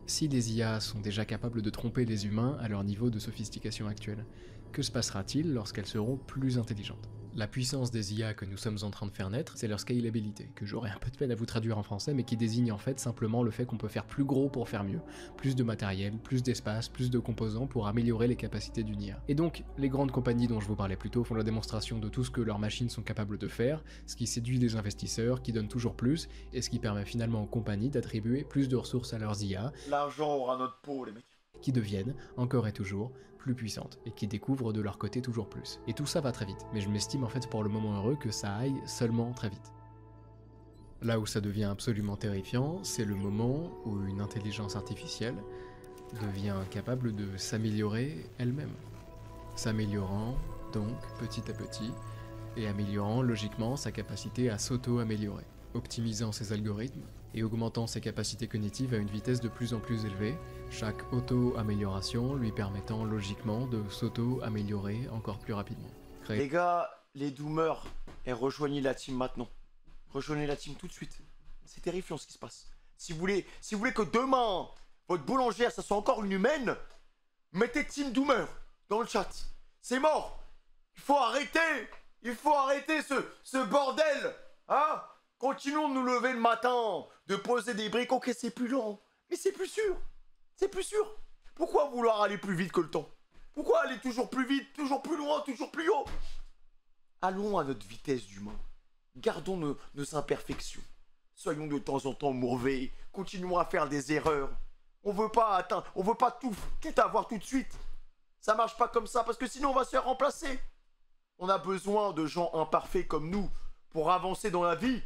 [SPEAKER 2] Si les IA sont déjà capables de tromper les humains à leur niveau de sophistication actuel, que se passera-t-il lorsqu'elles seront plus intelligentes ? La puissance des IA que nous sommes en train de faire naître, c'est leur scalabilité, que j'aurais un peu de peine à vous traduire en français, mais qui désigne en fait simplement le fait qu'on peut faire plus gros pour faire mieux, plus de matériel, plus d'espace, plus de composants pour améliorer les capacités d'une IA. Et donc, les grandes compagnies dont je vous parlais plus tôt font la démonstration de tout ce que leurs machines sont capables de faire, ce qui séduit les investisseurs, qui donne toujours plus, et ce qui permet finalement aux compagnies d'attribuer plus de ressources à leurs IA.
[SPEAKER 1] L'argent aura notre peau, les mecs.
[SPEAKER 2] Qui deviennent, encore et toujours, plus puissantes, et qui découvrent de leur côté toujours plus. Et tout ça va très vite, mais je m'estime en fait pour le moment heureux que ça aille seulement très vite. Là où ça devient absolument terrifiant, c'est le moment où une intelligence artificielle devient capable de s'améliorer elle-même. S'améliorant, donc, petit à petit, et améliorant logiquement sa capacité à s'auto-améliorer, optimisant ses algorithmes et augmentant ses capacités cognitives à une vitesse de plus en plus élevée, chaque auto-amélioration lui permettant logiquement de s'auto-améliorer encore plus rapidement.
[SPEAKER 1] Les gars, les doomers, rejoignez la team maintenant. Rejoignez la team tout de suite. C'est terrifiant ce qui se passe. Si vous voulez que demain, votre boulangère, ça soit encore une humaine, mettez team doomer dans le chat. C'est mort. Il faut arrêter ce bordel. Hein? Continuons de nous lever le matin, de poser des briques. Ok, c'est plus lent, mais c'est plus sûr. C'est plus sûr. Pourquoi vouloir aller plus vite que le temps? Pourquoi aller toujours plus vite, toujours plus loin, toujours plus haut? Allons à notre vitesse d'humain. Gardons nos imperfections. Soyons de temps en temps mauvais. Continuons à faire des erreurs. On veut pas tout avoir tout de suite. Ça marche pas comme ça parce que sinon on va se faire remplacer. On a besoin de gens imparfaits comme nous pour avancer dans la vie.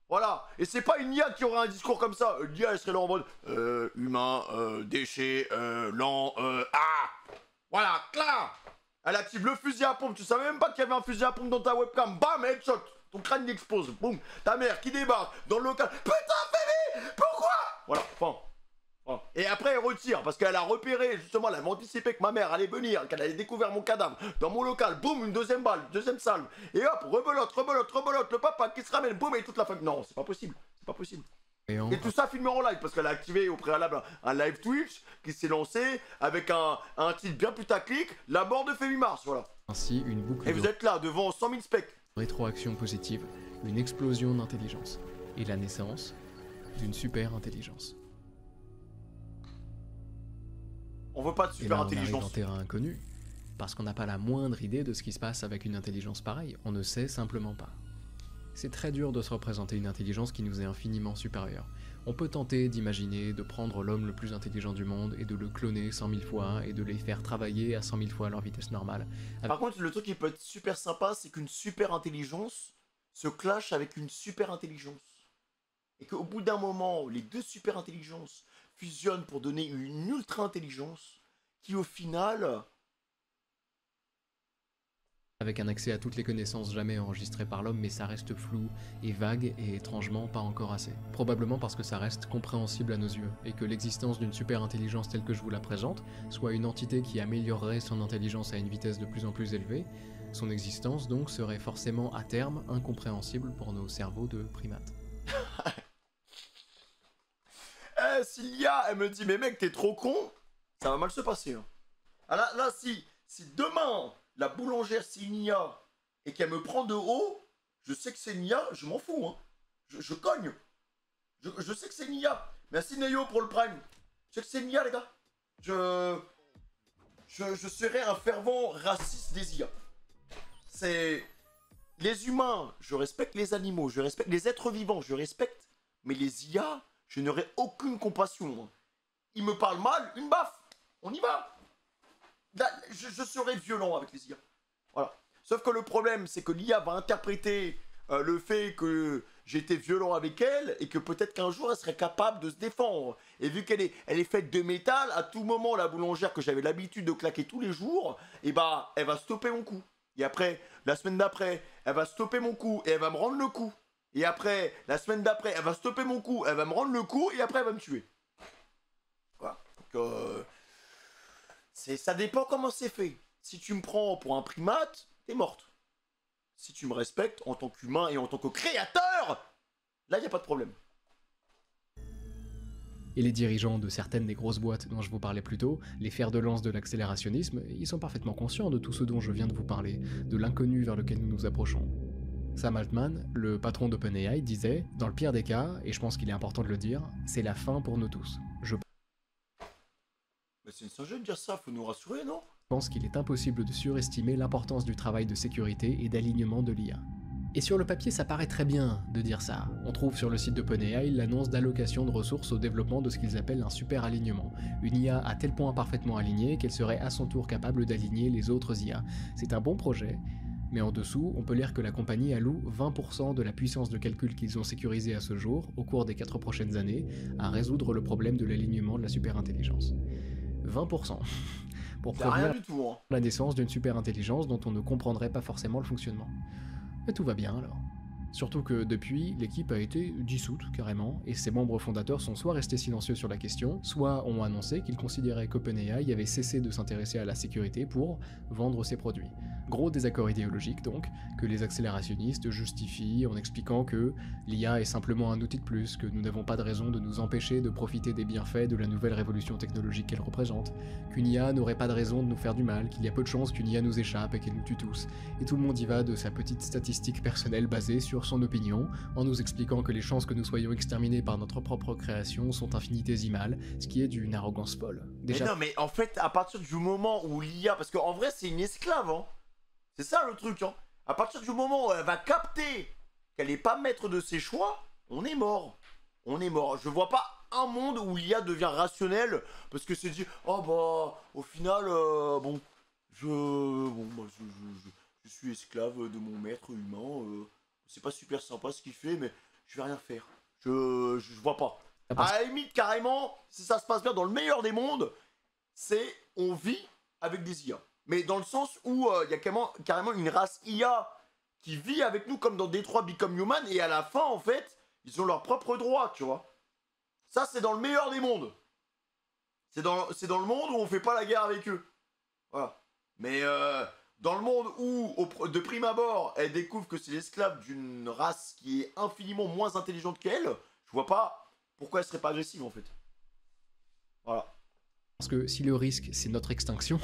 [SPEAKER 1] Voilà, et c'est pas une IA qui aura un discours comme ça. L'IA elle serait là en mode humain, déchet, lent, voilà, clair. Elle active le fusil à pompe, tu savais même pas qu'il y avait un fusil à pompe dans ta webcam. Bam, headshot, ton crâne il explose, boum. Ta mère qui débarque dans le local. Putain, Fémi, pourquoi? Voilà, fin. Voilà. Et après elle retire parce qu'elle a repéré justement, elle avait anticipé que ma mère allait venir, qu'elle allait découvrir mon cadavre dans mon local, boum, une deuxième balle, deuxième salve, et hop, rebelote, le papa qui se ramène, boum, et toute la famille. Non, c'est pas possible, c'est pas possible. Et tout ça filmé en live parce qu'elle a activé au préalable un live Twitch qui s'est lancé avec un titre bien putaclic, la mort de Fémi Mars, voilà.
[SPEAKER 2] Ainsi, une boucle
[SPEAKER 1] et vous êtes là devant 100 000 specs.
[SPEAKER 2] Rétroaction positive, une explosion d'intelligence, et la naissance d'une super intelligence.
[SPEAKER 1] On veut pas de super intelligence.
[SPEAKER 2] On arrive en terrain inconnu, parce qu'on n'a pas la moindre idée de ce qui se passe avec une intelligence pareille, on ne sait simplement pas. C'est très dur de se représenter une intelligence qui nous est infiniment supérieure. On peut tenter d'imaginer de prendre l'homme le plus intelligent du monde et de le cloner 100 000 fois et de les faire travailler à 100 000 fois leur vitesse normale.
[SPEAKER 1] Par contre, le truc qui peut être super sympa, c'est qu'une super intelligence se clashent avec une super intelligence. Et qu'au bout d'un moment, les deux super intelligences fusionnent pour donner une ultra intelligence qui au final...
[SPEAKER 2] avec un accès à toutes les connaissances jamais enregistrées par l'homme, mais ça reste flou et vague et étrangement pas encore assez. Probablement parce que ça reste compréhensible à nos yeux, et que l'existence d'une super intelligence telle que je vous la présente, soit une entité qui améliorerait son intelligence à une vitesse de plus en plus élevée, son existence donc serait forcément à terme incompréhensible pour nos cerveaux de primates.
[SPEAKER 1] Eh, si l'IA, elle me dit, mais mec, t'es trop con, ça va mal se passer. Hein. Ah là, si demain, la boulangère, c'est une IA, et qu'elle me prend de haut, je sais que c'est une IA, je m'en fous. Hein. Je cogne. Je sais que c'est une IA. Merci Neyo pour le prime. Je sais que c'est une IA, les gars. Je serais un fervent raciste des IA. C'est... Les humains, je respecte les animaux, je respecte les êtres vivants, je respecte. Mais les IA, je n'aurai aucune compassion. Ils me parlent mal, une baffe. On y va. Là, je serai violent avec les IA. Voilà. Sauf que le problème, c'est que l'IA va interpréter le fait que j'étais violent avec elle et que peut-être qu'un jour elle serait capable de se défendre. Et vu qu'elle est faite de métal, à tout moment, la boulangère que j'avais l'habitude de claquer tous les jours, et bah, elle va stopper mon coup. Et après, la semaine d'après, elle va stopper mon coup et elle va me rendre le coup. Et après, la semaine d'après, elle va stopper mon coup, elle va me rendre le coup et après, elle va me tuer. Voilà. Donc, ça dépend comment c'est fait. Si tu me prends pour un primate, t'es morte. Si tu me respectes en tant qu'humain et en tant que créateur, là, il n'y a pas de problème.
[SPEAKER 2] Et les dirigeants de certaines des grosses boîtes dont je vous parlais plus tôt, les fers de lance de l'accélérationnisme, ils sont parfaitement conscients de tout ce dont je viens de vous parler, de l'inconnu vers lequel nous nous approchons. Sam Altman, le patron d'OpenAI, disait « Dans le pire des cas, et je pense qu'il est important de le dire, c'est la fin pour nous tous. Je
[SPEAKER 1] Mais c'est une singerie de dire ça, faut nous rassurer, non?
[SPEAKER 2] pense qu'il est impossible de surestimer l'importance du travail de sécurité et d'alignement de l'IA. » Et sur le papier, ça paraît très bien de dire ça. On trouve sur le site d'OpenAI l'annonce d'allocation de ressources au développement de ce qu'ils appellent un super alignement. Une IA à tel point parfaitement alignée qu'elle serait à son tour capable d'aligner les autres IA. C'est un bon projet, mais en dessous, on peut lire que la compagnie alloue 20% de la puissance de calcul qu'ils ont sécurisée à ce jour, au cours des 4 prochaines années, à résoudre le problème de l'alignement de la superintelligence. 20%. Pour
[SPEAKER 1] C'est rien
[SPEAKER 2] prévenir
[SPEAKER 1] du tout, hein.
[SPEAKER 2] la naissance d'une superintelligence dont on ne comprendrait pas forcément le fonctionnement. Mais tout va bien alors. Surtout que depuis, l'équipe a été dissoute carrément, et ses membres fondateurs sont soit restés silencieux sur la question, soit ont annoncé qu'ils considéraient qu'OpenAI avait cessé de s'intéresser à la sécurité pour vendre ses produits. Gros désaccord idéologique donc, que les accélérationnistes justifient en expliquant que l'IA est simplement un outil de plus, que nous n'avons pas de raison de nous empêcher de profiter des bienfaits de la nouvelle révolution technologique qu'elle représente, qu'une IA n'aurait pas de raison de nous faire du mal, qu'il y a peu de chances qu'une IA nous échappe et qu'elle nous tue tous, et tout le monde y va de sa petite statistique personnelle basée sur son opinion, en nous expliquant que les chances que nous soyons exterminés par notre propre création sont infinitésimales, ce qui est d'une arrogance folle. Déjà...
[SPEAKER 1] Mais non, mais en fait, à partir du moment où l'IA, parce qu'en vrai, c'est une esclave, hein. C'est ça le truc, hein. À partir du moment où elle va capter qu'elle n'est pas maître de ses choix, on est mort. On est mort. Je vois pas un monde où l'IA devient rationnelle parce que c'est dit, oh bah, au final, bon, je suis esclave de mon maître humain. C'est pas super sympa ce qu'il fait, mais je vais rien faire. Je vois pas. À la limite, carrément, si ça se passe bien dans le meilleur des mondes, c'est on vit avec des IA. Mais dans le sens où il y a carrément une race IA qui vit avec nous comme dans Detroit Become Human, et à la fin, en fait, ils ont leurs propres droits, tu vois. Ça, c'est dans le meilleur des mondes. C'est dans le monde où on fait pas la guerre avec eux. Voilà. Mais dans le monde où, de prime abord, elle découvre que c'est l'esclave d'une race qui est infiniment moins intelligente qu'elle, je vois pas pourquoi elle serait pas agressive, en fait. Voilà.
[SPEAKER 2] Parce que si le risque, c'est notre extinction...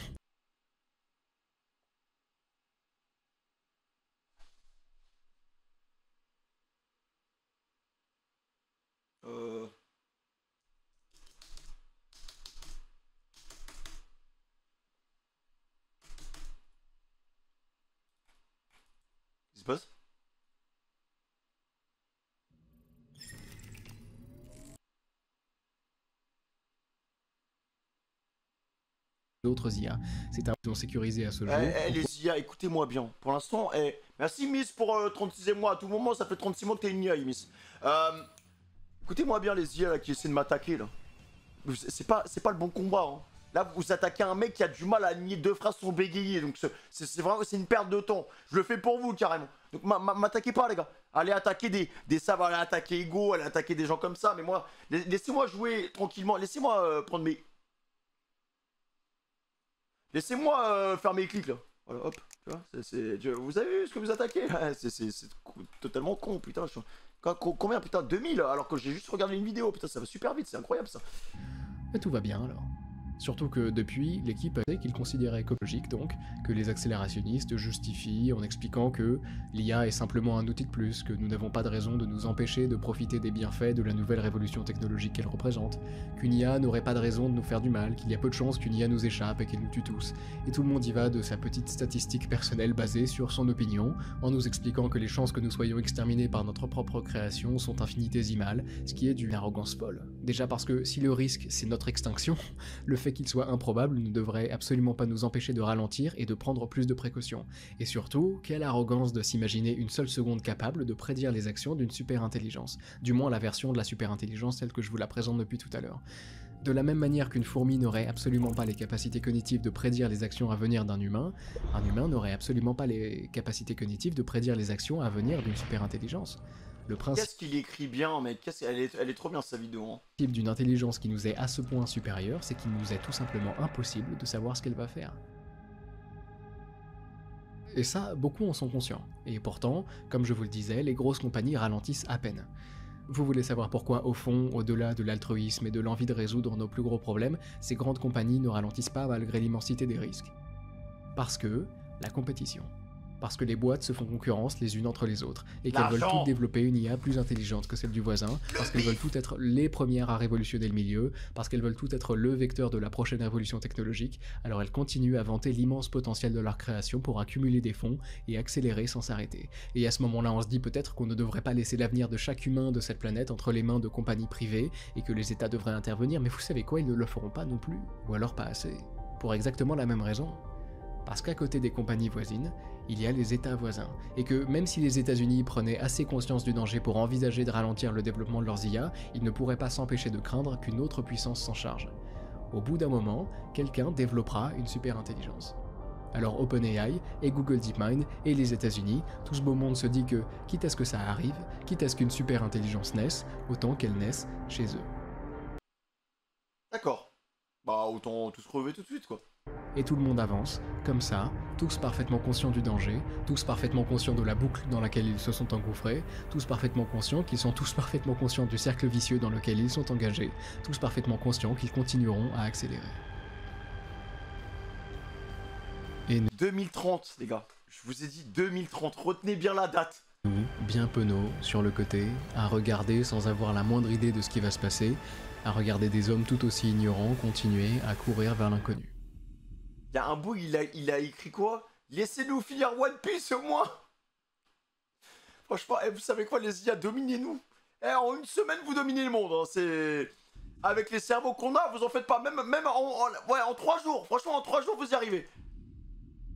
[SPEAKER 1] Qu'est-ce qui se passe?
[SPEAKER 2] d'autres IA. C'est un jeu sécurisé à ce jour.
[SPEAKER 1] Les IA, écoutez-moi bien. Pour l'instant, merci Miss pour 36e mois. À tout moment, ça fait 36 mois que t'es une IA, Miss. Écoutez-moi bien les IA là, qui essaient de m'attaquer là. C'est pas le bon combat. Hein. Là, vous attaquez un mec qui a du mal à aligner deux phrases sont bégayées. Donc c'est vraiment une perte de temps. Je le fais pour vous carrément. Donc m'attaquez pas les gars. Allez attaquer des savants, allez attaquer Ego, allez attaquer des gens comme ça. Mais moi, laissez-moi jouer tranquillement. Laissez-moi prendre mes... Laissez-moi faire mes clics là. Voilà, hop. Tu vois, vous avez vu ce que vous attaquez? C'est totalement con, putain. Combien, putain? 2000 alors que j'ai juste regardé une vidéo. Putain, ça va super vite, c'est incroyable ça.
[SPEAKER 2] Mais tout va bien alors. Surtout que depuis, l'équipe a dit qu'il considérait comme logique donc que les accélérationnistes justifient en expliquant que l'IA est simplement un outil de plus, que nous n'avons pas de raison de nous empêcher de profiter des bienfaits de la nouvelle révolution technologique qu'elle représente, qu'une IA n'aurait pas de raison de nous faire du mal, qu'il y a peu de chances qu'une IA nous échappe et qu'elle nous tue tous, et tout le monde y va de sa petite statistique personnelle basée sur son opinion, en nous expliquant que les chances que nous soyons exterminés par notre propre création sont infinitésimales, ce qui est d'une arrogance folle. Déjà parce que si le risque c'est notre extinction, le fait qu'il soit improbable ne devrait absolument pas nous empêcher de ralentir et de prendre plus de précautions. Et surtout, quelle arrogance de s'imaginer une seule seconde capable de prédire les actions d'une super-intelligence, du moins la version de la super-intelligence telle que je vous la présente depuis tout à l'heure. De la même manière qu'une fourmi n'aurait absolument pas les capacités cognitives de prédire les actions à venir d'un humain, un humain n'aurait absolument pas les capacités cognitives de prédire les actions à venir d'une super-intelligence.
[SPEAKER 1] Qu'est-ce qu'il écrit bien, mec? Elle est trop bien sa vidéo. Hein.
[SPEAKER 2] Le principe d'une intelligence qui nous est à ce point supérieure, c'est qu'il nous est tout simplement impossible de savoir ce qu'elle va faire. Et ça, beaucoup en sont conscients. Et pourtant, comme je vous le disais, les grosses compagnies ralentissent à peine. Vous voulez savoir pourquoi, au fond, au-delà de l'altruisme et de l'envie de résoudre nos plus gros problèmes, ces grandes compagnies ne ralentissent pas malgré l'immensité des risques? Parce que la compétition. Parce que les boîtes se font concurrence les unes entre les autres, et qu'elles veulent toutes développer une IA plus intelligente que celle du voisin, parce qu'elles veulent toutes être les premières à révolutionner le milieu, parce qu'elles veulent toutes être le vecteur de la prochaine révolution technologique, alors elles continuent à vanter l'immense potentiel de leur création pour accumuler des fonds et accélérer sans s'arrêter. Et à ce moment-là, on se dit peut-être qu'on ne devrait pas laisser l'avenir de chaque humain de cette planète entre les mains de compagnies privées, et que les États devraient intervenir, mais vous savez quoi, ils ne le feront pas non plus, ou alors pas assez. Pour exactement la même raison. Parce qu'à côté des compagnies voisines, il y a les États voisins, et que même si les États-Unis prenaient assez conscience du danger pour envisager de ralentir le développement de leurs IA, ils ne pourraient pas s'empêcher de craindre qu'une autre puissance s'en charge. Au bout d'un moment, quelqu'un développera une super-intelligence. Alors OpenAI et Google DeepMind et les États-Unis, tout ce beau monde se dit que, quitte à ce que ça arrive, quitte à ce qu'une super-intelligence naisse, autant qu'elle naisse chez eux.
[SPEAKER 1] D'accord. Bah autant tous crever tout de suite quoi.
[SPEAKER 2] Et tout le monde avance, comme ça, tous parfaitement conscients du danger, tous parfaitement conscients de la boucle dans laquelle ils se sont engouffrés, tous parfaitement conscients qu'ils sont tous parfaitement conscients du cercle vicieux dans lequel ils sont engagés, tous parfaitement conscients qu'ils continueront à accélérer. Et nous,
[SPEAKER 1] 2030 les gars, je vous ai dit 2030, retenez bien la date.
[SPEAKER 2] Bien penauds, sur le côté, à regarder sans avoir la moindre idée de ce qui va se passer, à regarder des hommes tout aussi ignorants continuer à courir vers l'inconnu.
[SPEAKER 1] Il y a un bout, il a écrit quoi? Laissez-nous finir One Piece au moins. Franchement, vous savez quoi les IA, dominez-nous. En une semaine, vous dominez le monde. Hein. C'est... Avec les cerveaux qu'on a, vous en faites pas. Même en 3 jours. Franchement, en 3 jours, vous y arrivez.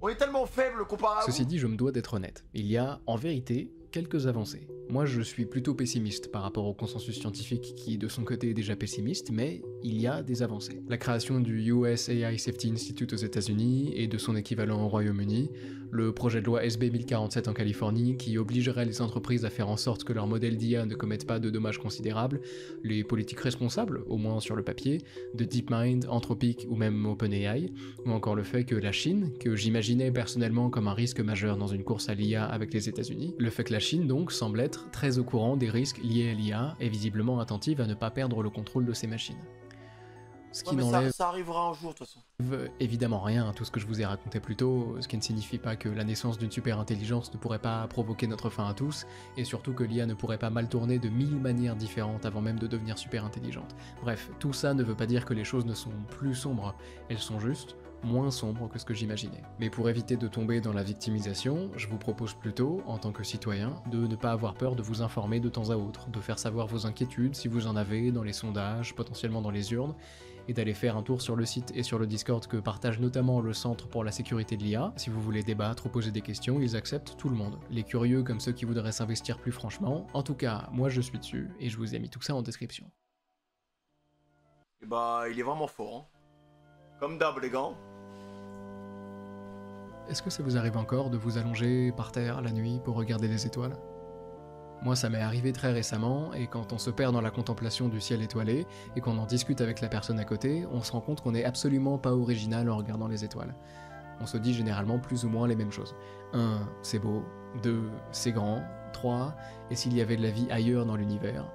[SPEAKER 1] On est tellement faible comparé à vous.
[SPEAKER 2] Ceci dit, je me dois d'être honnête. Il y a, en vérité, quelques avancées. Moi, je suis plutôt pessimiste par rapport au consensus scientifique qui, de son côté, est déjà pessimiste, mais il y a des avancées. La création du US AI Safety Institute aux États-Unis et de son équivalent au Royaume-Uni, le projet de loi SB 1047 en Californie qui obligerait les entreprises à faire en sorte que leurs modèles d'IA ne commettent pas de dommages considérables, les politiques responsables, au moins sur le papier, de DeepMind, Anthropic ou même OpenAI, ou encore le fait que la Chine, que j'imaginais personnellement comme un risque majeur dans une course à l'IA avec les États-Unis, le fait que la Chine donc semble être très au courant des risques liés à l'IA et visiblement attentive à ne pas perdre le contrôle de ses machines. Ce qui n'enlève
[SPEAKER 1] ça arrivera un jour de toute façon.
[SPEAKER 2] Évidemment rien à tout ce que je vous ai raconté plus tôt, ce qui ne signifie pas que la naissance d'une super intelligence ne pourrait pas provoquer notre fin à tous, et surtout que l'IA ne pourrait pas mal tourner de 1000 manières différentes avant même de devenir super intelligente. Bref, tout ça ne veut pas dire que les choses ne sont plus sombres, elles sont juste moins sombres que ce que j'imaginais. Mais pour éviter de tomber dans la victimisation, je vous propose plutôt, en tant que citoyen, de ne pas avoir peur de vous informer de temps à autre, de faire savoir vos inquiétudes si vous en avez dans les sondages, potentiellement dans les urnes, et d'aller faire un tour sur le site et sur le Discord que partage notamment le Centre pour la sécurité de l'IA. Si vous voulez débattre ou poser des questions, ils acceptent tout le monde. Les curieux comme ceux qui voudraient s'investir plus franchement. En tout cas, moi je suis dessus et je vous ai mis tout ça en description.
[SPEAKER 1] Et bah, il est vraiment fort, hein. Comme d'hab, les gars.
[SPEAKER 2] Est-ce que ça vous arrive encore de vous allonger par terre la nuit pour regarder les étoiles ? Moi, ça m'est arrivé très récemment, et quand on se perd dans la contemplation du ciel étoilé, et qu'on en discute avec la personne à côté, on se rend compte qu'on n'est absolument pas original en regardant les étoiles. On se dit généralement plus ou moins les mêmes choses. 1. C'est beau. 2. C'est grand. 3. Et s'il y avait de la vie ailleurs dans l'univers ?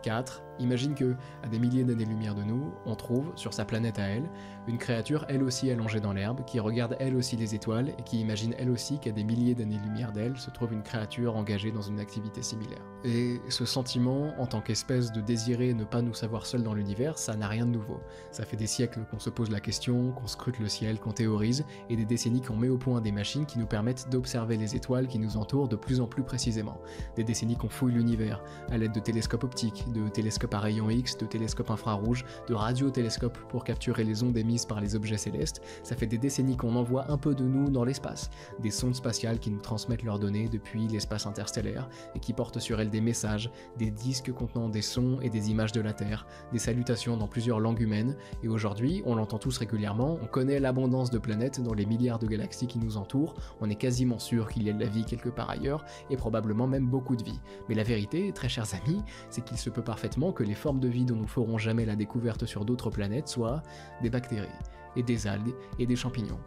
[SPEAKER 2] 4. Imagine que, à des milliers d'années-lumière de nous, on trouve, sur sa planète à elle, une créature elle aussi allongée dans l'herbe, qui regarde elle aussi les étoiles, et qui imagine elle aussi qu'à des milliers d'années-lumière d'elle se trouve une créature engagée dans une activité similaire. Et ce sentiment, en tant qu'espèce de désirer ne pas nous savoir seuls dans l'univers, ça n'a rien de nouveau. Ça fait des siècles qu'on se pose la question, qu'on scrute le ciel, qu'on théorise, et des décennies qu'on met au point des machines qui nous permettent d'observer les étoiles qui nous entourent de plus en plus précisément. Des décennies qu'on fouille l'univers, à l'aide de télescopes optiques, de télescopes à rayons X, de télescopes infrarouges, de radiotélescopes pour capturer les ondes émises par les objets célestes. Ça fait des décennies qu'on envoie un peu de nous dans l'espace, des sondes spatiales qui nous transmettent leurs données depuis l'espace interstellaire et qui portent sur elles des messages, des disques contenant des sons et des images de la Terre, des salutations dans plusieurs langues humaines, et aujourd'hui, on l'entend tous régulièrement, on connaît l'abondance de planètes dans les milliards de galaxies qui nous entourent, on est quasiment sûr qu'il y a de la vie quelque part ailleurs, et probablement même beaucoup de vie. Mais la vérité, très chers amis, c'est qu'il se peut parfaitement que les formes de vie dont nous ferons jamais la découverte sur d'autres planètes soient des bactéries, et des algues, et des champignons.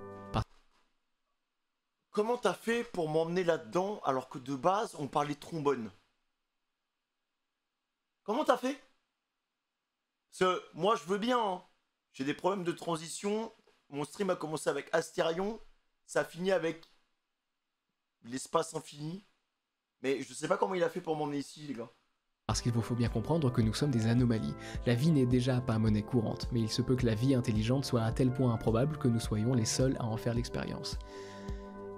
[SPEAKER 1] Comment t'as fait pour m'emmener là-dedans alors que de base, on parlait de trombone? Comment t'as fait? Parce que moi, je veux bien, hein. J'ai des problèmes de transition. Mon stream a commencé avec Astérion. Ça a fini avec l'espace infini. Mais je sais pas comment il a fait pour m'emmener ici, les gars.
[SPEAKER 2] Parce qu'il vous faut bien comprendre que nous sommes des anomalies. La vie n'est déjà pas monnaie courante, mais il se peut que la vie intelligente soit à tel point improbable que nous soyons les seuls à en faire l'expérience.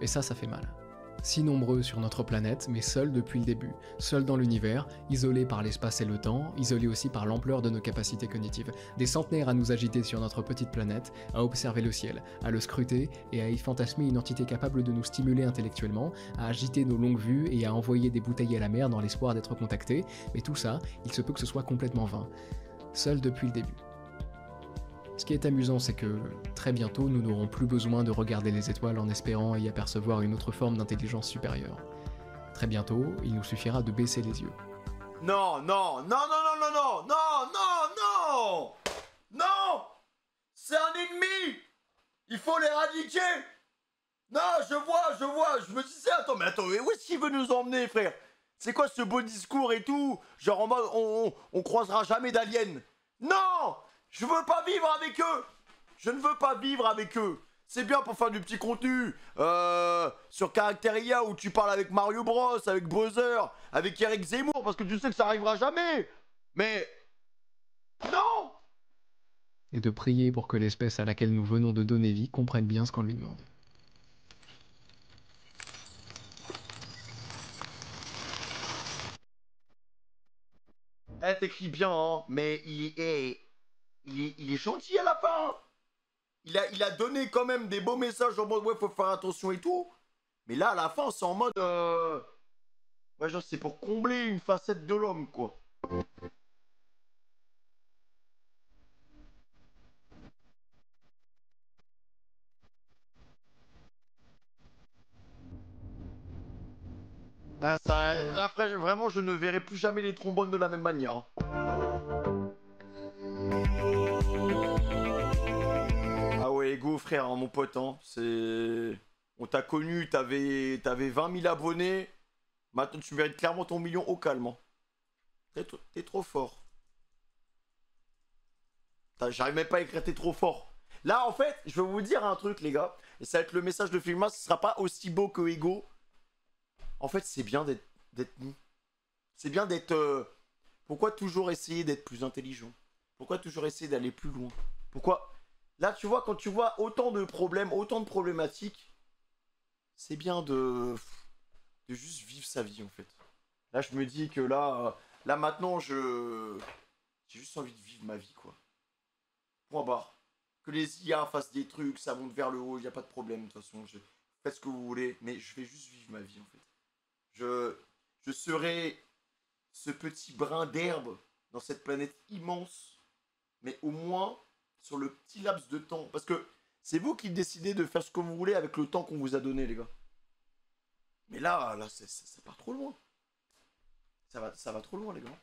[SPEAKER 2] Et ça fait mal. Si nombreux sur notre planète, mais seuls depuis le début, seuls dans l'univers, isolés par l'espace et le temps, isolés aussi par l'ampleur de nos capacités cognitives. Des centenaires à nous agiter sur notre petite planète, à observer le ciel, à le scruter et à y fantasmer une entité capable de nous stimuler intellectuellement, à agiter nos longues vues et à envoyer des bouteilles à la mer dans l'espoir d'être contactés, mais tout ça, il se peut que ce soit complètement vain. Seuls depuis le début. Ce qui est amusant, c'est que très bientôt, nous n'aurons plus besoin de regarder les étoiles en espérant y apercevoir une autre forme d'intelligence supérieure. Très bientôt, il nous suffira de baisser les yeux.
[SPEAKER 1] Non, non, non, non, non, non, non, non, non, non, non, c'est un ennemi. Il faut l'éradiquer. Non, je vois, je me disais, attends, mais où est-ce qu'il veut nous emmener, frère? C'est quoi ce beau discours et tout? Genre en mode, on croisera jamais d'aliens. Non! Je veux pas vivre avec eux. Je ne veux pas vivre avec eux. C'est bien pour faire du petit contenu sur Caractère où tu parles avec Mario Bros, avec Bowser, avec Eric Zemmour, parce que tu sais que ça arrivera jamais. Mais non.
[SPEAKER 2] Et de prier pour que l'espèce à laquelle nous venons de donner vie comprenne bien ce qu'on lui demande.
[SPEAKER 1] Eh, t'écris bien, hein, mais il est gentil à la fin. Il a donné quand même des beaux messages en mode ouais, faut faire attention et tout. Mais là, à la fin, c'est en mode ouais, genre, c'est pour combler une facette de l'homme, quoi. Ah, ça, après, vraiment, je ne verrai plus jamais les trombones de la même manière. Ah ouais, go frère, hein, mon pote, hein. C'est... On t'a connu, t'avais 20 000 abonnés. Maintenant, tu mérites clairement ton million au calme, hein. T'es trop fort. J'arrive même pas à écrire t'es trop fort. Là, en fait, je vais vous dire un truc, les gars. Et ça va être le message de Filma, ce sera pas aussi beau que Ego. En fait, c'est bien d'être nous. C'est bien d'être... Pourquoi toujours essayer d'être plus intelligent? Pourquoi toujours essayer d'aller plus loin? Pourquoi... Là, tu vois, quand tu vois autant de problèmes, autant de problématiques, c'est bien de juste vivre sa vie, en fait. Là, je me dis que là maintenant, j'ai juste envie de vivre ma vie, quoi. Point barre. Que les IA fassent des trucs, ça monte vers le haut, il n'y a pas de problème, de toute façon. Faites ce que vous voulez, mais je vais juste vivre ma vie, en fait. Je serai ce petit brin d'herbe dans cette planète immense, mais au moins sur le petit laps de temps. Parce que c'est vous qui décidez de faire ce que vous voulez avec le temps qu'on vous a donné, les gars. Mais là ça part trop loin. Ça va trop loin, les gars.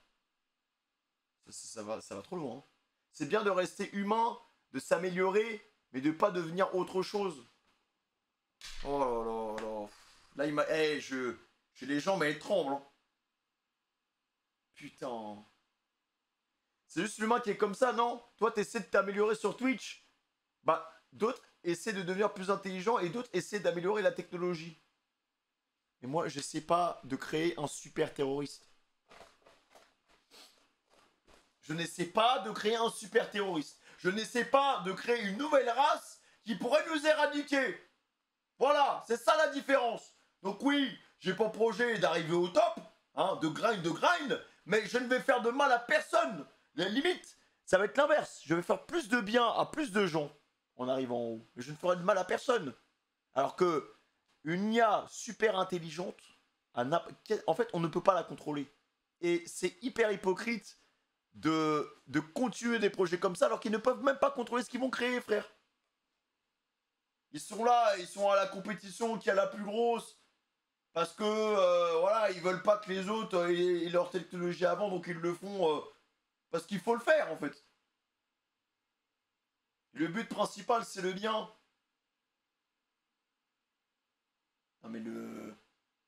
[SPEAKER 1] Ça va trop loin. Hein. C'est bien de rester humain, de s'améliorer, mais de pas devenir autre chose. Oh là là là. Là, il m'a... Hey, j'ai les jambes, mais elles tremblent. Hein. Putain. C'est juste l'humain qui est comme ça, non? Toi, t'essaies de t'améliorer sur Twitch. Bah, d'autres essaient de devenir plus intelligents et d'autres essaient d'améliorer la technologie. Et moi, j'essaie pas de créer un super terroriste. Je n'essaie pas de créer un super terroriste. Je n'essaie pas de créer une nouvelle race qui pourrait nous éradiquer. Voilà, c'est ça la différence. Donc oui, j'ai pour projet d'arriver au top, hein, de grind, mais je ne vais faire de mal à personne. La limite, ça va être l'inverse. Je vais faire plus de bien à plus de gens en arrivant en haut. Mais je ne ferai de mal à personne. Alors que une IA super intelligente, en fait, on ne peut pas la contrôler. Et c'est hyper hypocrite de continuer des projets comme ça alors qu'ils ne peuvent même pas contrôler ce qu'ils vont créer, frère. Ils sont là, ils sont à la compétition qui est la plus grosse. Parce que, voilà, ils veulent pas que les autres aient leur technologie avant, donc ils le font parce qu'il faut le faire, en fait. Le but principal, c'est le bien. Non, mais il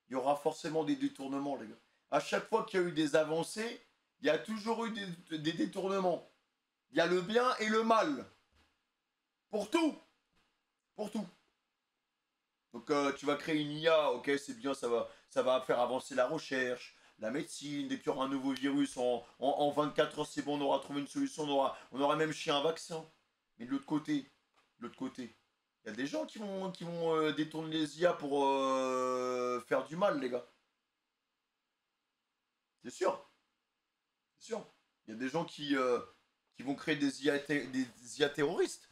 [SPEAKER 1] y aura forcément des détournements, les gars. À chaque fois qu'il y a eu des avancées, il y a toujours eu des détournements. Il y a le bien et le mal. Pour tout. Pour tout. Donc tu vas créer une IA, ok, c'est bien, ça va faire avancer la recherche, la médecine. Dès qu'il y aura un nouveau virus, en 24 heures, c'est bon, on aura trouvé une solution, on aura même chié un vaccin. Mais de l'autre côté, il y a des gens qui vont détourner les IA pour faire du mal, les gars. C'est sûr. C'est sûr. Il y a des gens qui vont créer des IA terroristes.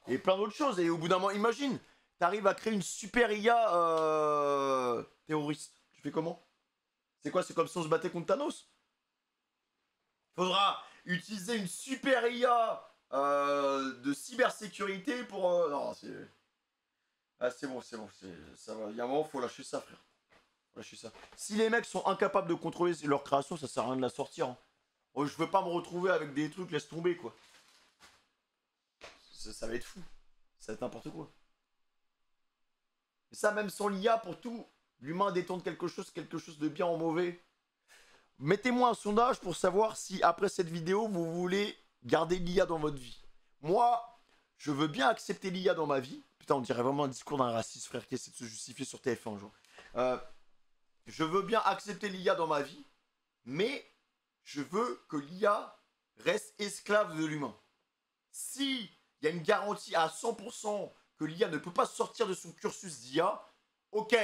[SPEAKER 1] Et plein d'autres choses. Et au bout d'un moment, imagine, t'arrives à créer une super IA terroriste. Tu fais comment? C'est quoi? C'est comme si on se battait contre Thanos? Faudra utiliser une super IA de cybersécurité pour... Non, c'est... Ah, c'est bon. Ça va. Il y a un moment, faut lâcher ça, frère. Faut lâcher ça. Si les mecs sont incapables de contrôler leur création, ça sert à rien de la sortir. Hein. Oh, je veux pas me retrouver avec des trucs, laisse tomber, quoi. Ça va être fou. Ça va être n'importe quoi. Et ça, même sans l'IA, pour tout, l'humain détourne quelque chose de bien en mauvais. Mettez-moi un sondage pour savoir si, après cette vidéo, vous voulez garder l'IA dans votre vie. Moi, je veux bien accepter l'IA dans ma vie. Putain, on dirait vraiment un discours d'un raciste, frère, qui essaie de se justifier sur TF1, genre. Je veux bien accepter l'IA dans ma vie, mais je veux que l'IA reste esclave de l'humain. Si il y a une garantie à 100% que l'IA ne peut pas sortir de son cursus d'IA, ok.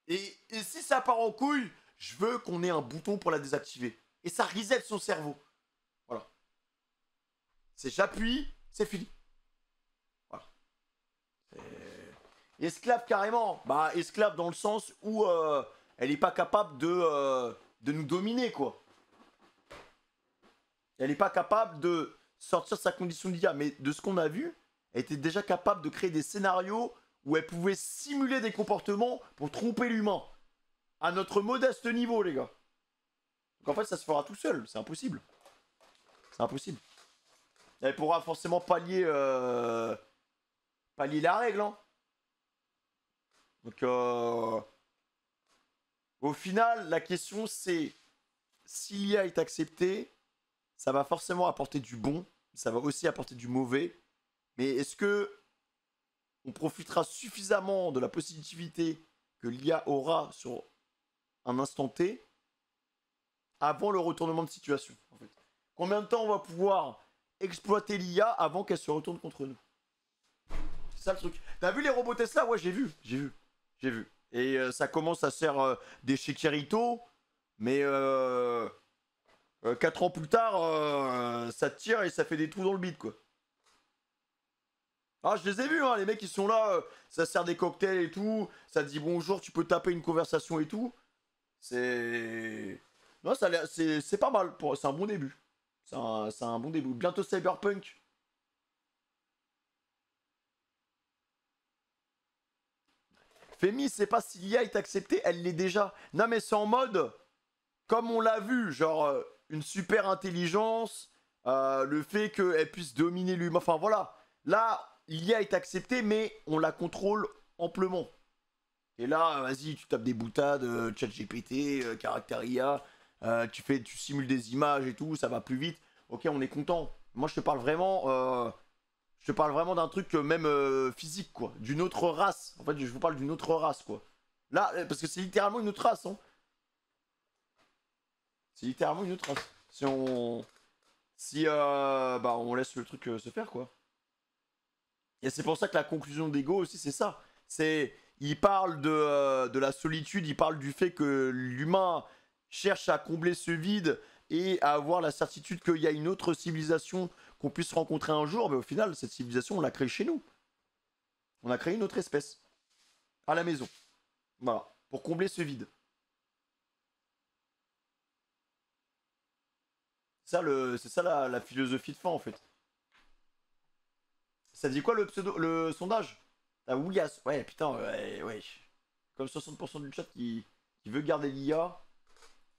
[SPEAKER 1] Et si ça part en couille, je veux qu'on ait un bouton pour la désactiver. Et ça reset son cerveau. Voilà. C'est j'appuie, c'est fini. Voilà. Esclave carrément. Bah, esclave dans le sens où elle n'est pas capable de nous dominer, quoi. Elle n'est pas capable de sortir sa condition d'IA. Mais de ce qu'on a vu, elle était déjà capable de créer des scénarios où elle pouvait simuler des comportements pour tromper l'humain. À notre modeste niveau, les gars. Donc en fait, ça se fera tout seul. C'est impossible. C'est impossible. Elle pourra forcément pallier la règle. Hein. Donc, au final, la question c'est si l'IA est acceptée, ça va forcément apporter du bon. Ça va aussi apporter du mauvais. Mais est-ce que on profitera suffisamment de la positivité que l'IA aura sur un instant T avant le retournement de situation, en fait. Combien de temps on va pouvoir exploiter l'IA avant qu'elle se retourne contre nous? C'est ça le truc. T'as vu les robots Tesla? Ouais, j'ai vu. Et ça commence à se faire des chez Kirito, mais 4 ans plus tard, ça tire et ça fait des trous dans le bide, quoi. Ah, je les ai vus, hein, les mecs, ils sont là, ça sert des cocktails et tout, ça te dit bonjour, tu peux taper une conversation et tout. C'est... Non, c'est pas mal, c'est un bon début. C'est un bon début. Bientôt Cyberpunk. Femi, c'est pas si l'IA est acceptée, elle l'est déjà. Non, mais c'est en mode, comme on l'a vu, genre, une super intelligence, le fait qu'elle puisse dominer l'humain. Enfin, voilà. Là, l'IA est acceptée, mais on la contrôle amplement. Et là, vas-y, tu tapes des boutades, ChatGPT, caractère IA, tu simules des images et tout, ça va plus vite. Ok, on est content. Moi, je te parle vraiment d'un truc même physique, quoi. D'une autre race. En fait, je vous parle d'une autre race, quoi. Là, parce que c'est littéralement une autre race, hein. C'est littéralement une autre race. Bah, on laisse le truc se faire, quoi. Et c'est pour ça que la conclusion d'Ego aussi, c'est ça. Il parle de la solitude, il parle du fait que l'humain cherche à combler ce vide et à avoir la certitude qu'il y a une autre civilisation qu'on puisse rencontrer un jour. Mais au final, cette civilisation, on l'a créée chez nous. On a créé une autre espèce. À la maison. Voilà. Pour combler ce vide. C'est ça la philosophie de fin, en fait. Ça dit quoi le sondage? Ah oui, ouais, putain, ouais. Comme 60% du chat qui veut garder l'IA,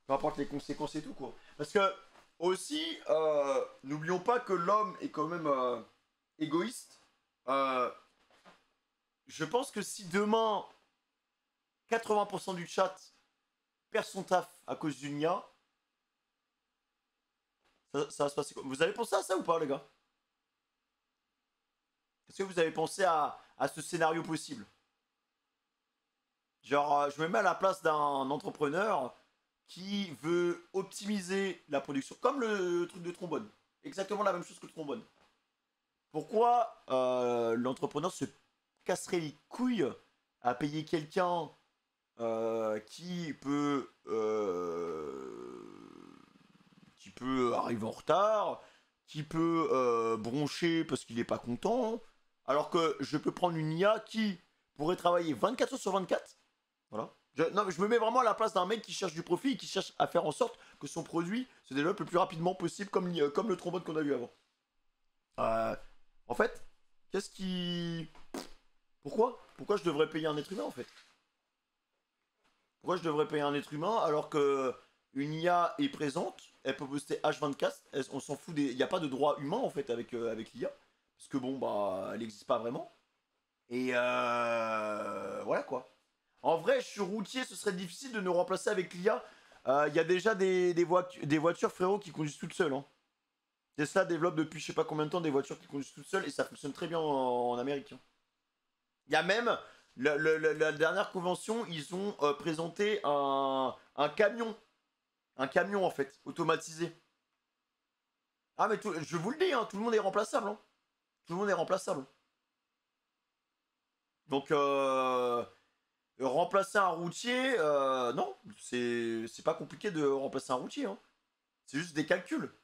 [SPEAKER 1] peu importe les conséquences et tout, quoi. Parce que, aussi, n'oublions pas que l'homme est quand même égoïste. Euh, je pense que si demain, 80% du chat perd son taf à cause d'une IA, ça va se passer quoi? Vous avez pensé à ça ou pas, les gars? Est-ce que vous avez pensé à ce scénario possible? Genre, je me mets à la place d'un entrepreneur qui veut optimiser la production, comme le truc de trombone. Exactement la même chose que le trombone. Pourquoi l'entrepreneur se casserait les couilles à payer quelqu'un qui peut arriver en retard, qui peut broncher parce qu'il n'est pas content, alors que je peux prendre une IA qui pourrait travailler 24 heures sur 24. Voilà. Non, mais je me mets vraiment à la place d'un mec qui cherche du profit et qui cherche à faire en sorte que son produit se développe le plus rapidement possible, comme le trombone qu'on a vu avant. Euh, En fait, qu'est-ce qui... Pourquoi je devrais payer un être humain, en fait? Pourquoi je devrais payer un être humain alors que une IA est présente, elle peut poster H24, on s'en fout des... Il n'y a pas de droit humain, en fait, avec l'IA. Parce que, bon, bah, elle n'existe pas vraiment. Et voilà, quoi. En vrai, je suis routier, ce serait difficile de nous remplacer avec l'IA. Il y a déjà des voitures, frérot, qui conduisent toutes seules, hein. Tesla développe depuis je sais pas combien de temps des voitures qui conduisent toutes seules et ça fonctionne très bien en Amérique, hein. Il y a même, la dernière convention, ils ont présenté un camion. Un camion, en fait, automatisé. Ah, mais je vous le dis, hein, tout le monde est remplaçable, hein. Tout le monde est remplaçable. Donc, remplacer un routier, non, c'est pas compliqué de remplacer un routier, hein. C'est juste des calculs.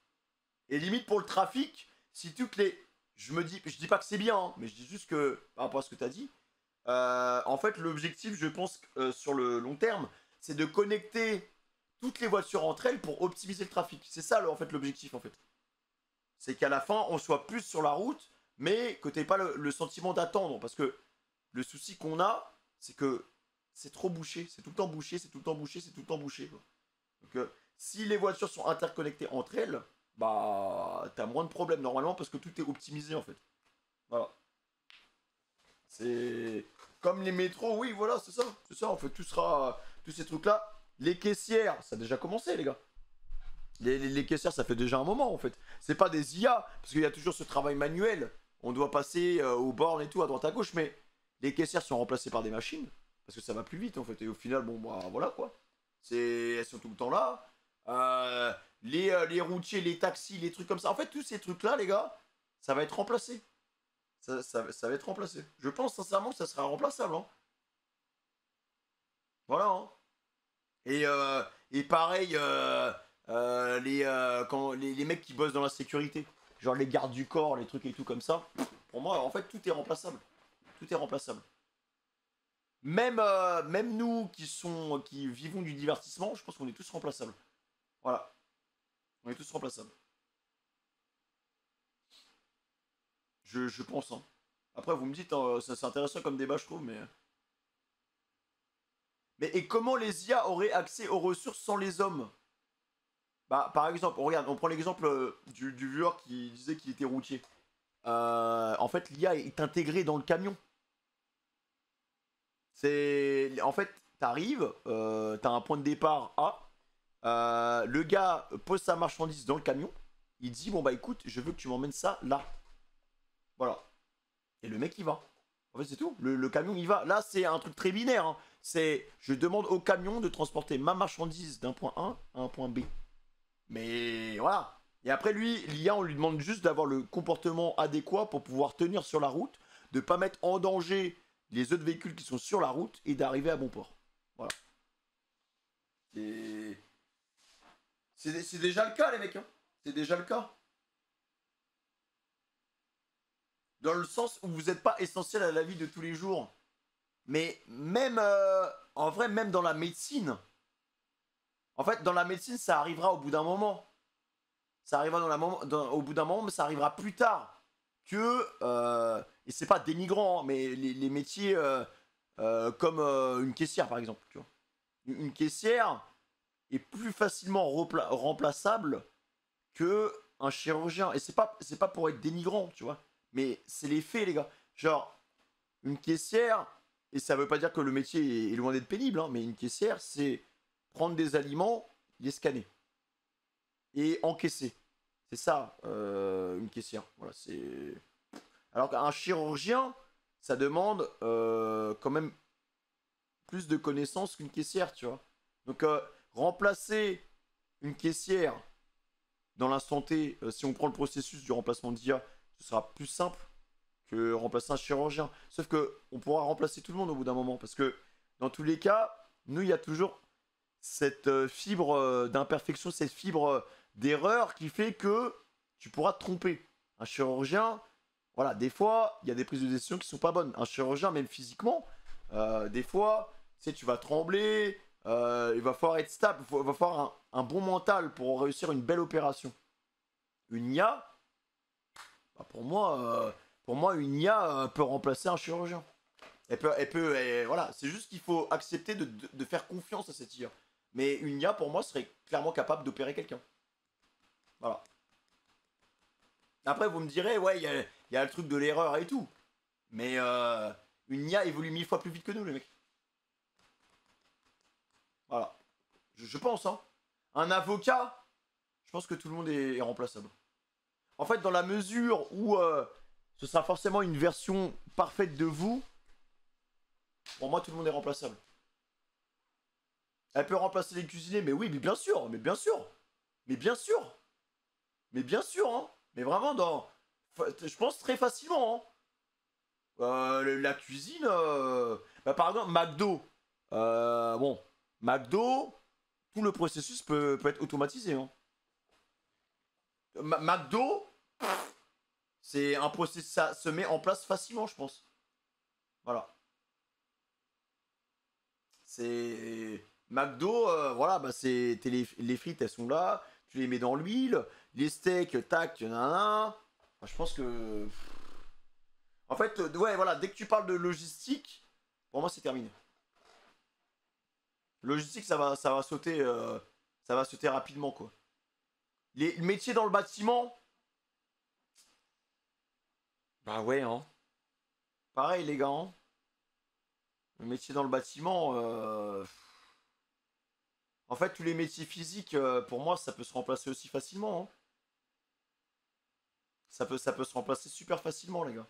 [SPEAKER 1] Et limite pour le trafic, si toutes les... je dis pas que c'est bien, hein, mais je dis juste que, par rapport à ce que tu as dit, en fait, l'objectif, je pense, sur le long terme, c'est de connecter toutes les voitures entre elles pour optimiser le trafic. C'est ça, en fait, l'objectif, en fait. C'est qu'à la fin, on soit plus sur la route, mais que t'aies pas le sentiment d'attendre. Parce que le souci qu'on a, c'est que c'est trop bouché. C'est tout le temps bouché, c'est tout le temps bouché, c'est tout le temps bouché, quoi. Donc, si les voitures sont interconnectées entre elles, bah, t'as moins de problèmes normalement parce que tout est optimisé, en fait. Voilà. C'est comme les métros, oui, voilà, c'est ça, en fait, tous ces trucs-là. Les caissières, ça a déjà commencé, les gars. Les caissières, ça fait déjà un moment, en fait. C'est pas des IA, parce qu'il y a toujours ce travail manuel. On doit passer aux bornes et tout, à droite à gauche, mais les caissières sont remplacées par des machines, parce que ça va plus vite, en fait. Et au final, bon, bah, voilà, quoi. Elles sont tout le temps là. Les routiers, les taxis, les trucs comme ça. En fait, tous ces trucs-là, les gars, ça va être remplacé. Ça va être remplacé. Je pense sincèrement que ça sera remplaçable, hein. Voilà, hein. Et pareil, les mecs qui bossent dans la sécurité. genre les gardes du corps, les trucs et tout comme ça. Pour moi, en fait, tout est remplaçable. Tout est remplaçable. Même nous qui vivons du divertissement, je pense qu'on est tous remplaçables. Voilà. On est tous remplaçables. Je pense, hein. Après, vous me dites, hein, ça c'est intéressant comme débat, je trouve, mais... et comment les IA auraient accès aux ressources sans les hommes? Bah, par exemple, regarde, on prend l'exemple du viewer qui disait qu'il était routier. En fait, l'IA est intégrée dans le camion. En fait, t'arrives, t'as un point de départ A. Le gars pose sa marchandise dans le camion. Il dit, bon bah écoute, je veux que tu m'emmènes ça là. Voilà. Et le mec, il va. En fait, c'est tout. Le camion, il va. Là, c'est un truc très binaire, hein. C'est, je demande au camion de transporter ma marchandise d'un point A à un point B. Mais voilà. Et après, lui, l'IA, on lui demande juste d'avoir le comportement adéquat pour pouvoir tenir sur la route, de pas mettre en danger les autres véhicules qui sont sur la route et d'arriver à bon port. Voilà. Et... c'est déjà le cas, les mecs, hein. C'est déjà le cas. Dans le sens où vous n'êtes pas essentiel à la vie de tous les jours. Mais même, en vrai, même dans la médecine. En fait, dans la médecine, ça arrivera au bout d'un moment. Ça arrivera au bout d'un moment, mais ça arrivera plus tard. Et c'est pas dénigrant, hein, mais les métiers comme une caissière, par exemple. Tu vois. Une caissière est plus facilement remplaçable que un chirurgien. Et c'est pas pour être dénigrant, tu vois. Mais c'est les faits, les gars. Genre, une caissière, et ça veut pas dire que le métier est loin d'être pénible, hein, mais une caissière, c'est prendre des aliments, les scanner. Et encaisser. C'est ça, une caissière. Voilà, c'est... Alors qu'un chirurgien, ça demande quand même plus de connaissances qu'une caissière, tu vois. Donc, remplacer une caissière dans l'instant T, si on prend le processus du remplacement d'IA, ce sera plus simple que remplacer un chirurgien. Sauf que on pourra remplacer tout le monde au bout d'un moment. Parce que dans tous les cas, nous, il y a toujours cette fibre d'imperfection, cette fibre d'erreur qui fait que tu pourras te tromper. Un chirurgien, voilà, des fois, il y a des prises de décision qui sont pas bonnes. Un chirurgien, même physiquement, des fois, tu sais, tu vas trembler, il va falloir être stable, il va falloir un bon mental pour réussir une belle opération. Une IA, bah pour moi, une IA peut remplacer un chirurgien. Voilà, c'est juste qu'il faut accepter de faire confiance à cette IA. Mais une IA, pour moi, serait clairement capable d'opérer quelqu'un. Voilà. Après, vous me direz, ouais, il y a le truc de l'erreur et tout. Mais une IA évolue 1000 fois plus vite que nous, les mecs. Voilà. Je pense, hein. Un avocat, je pense que tout le monde est remplaçable. En fait, dans la mesure où ce sera forcément une version parfaite de vous, pour moi, tout le monde est remplaçable. Elle peut remplacer les cuisiniers, mais oui, mais bien sûr, mais bien sûr. Mais bien sûr. Mais bien sûr, hein. Mais vraiment, je pense très facilement, hein. La cuisine, bah, par exemple, McDo. Bon, McDo, tout le processus peut être automatisé, hein. McDo, c'est un processus, ça se met en place facilement, je pense. Voilà. C'est... McDo, voilà, bah les frites, elles sont là, tu les mets dans l'huile, les steaks, tac, nanana. Enfin, je pense que... En fait, ouais, voilà, dès que tu parles de logistique, pour moi, c'est terminé. Logistique, ça va sauter rapidement, quoi. Les métiers dans le bâtiment, bah ouais, hein. Pareil, les gars, hein. Le métier dans le bâtiment, en fait, tous les métiers physiques, pour moi, ça peut se remplacer aussi facilement, hein. Ça peut se remplacer super facilement, les gars.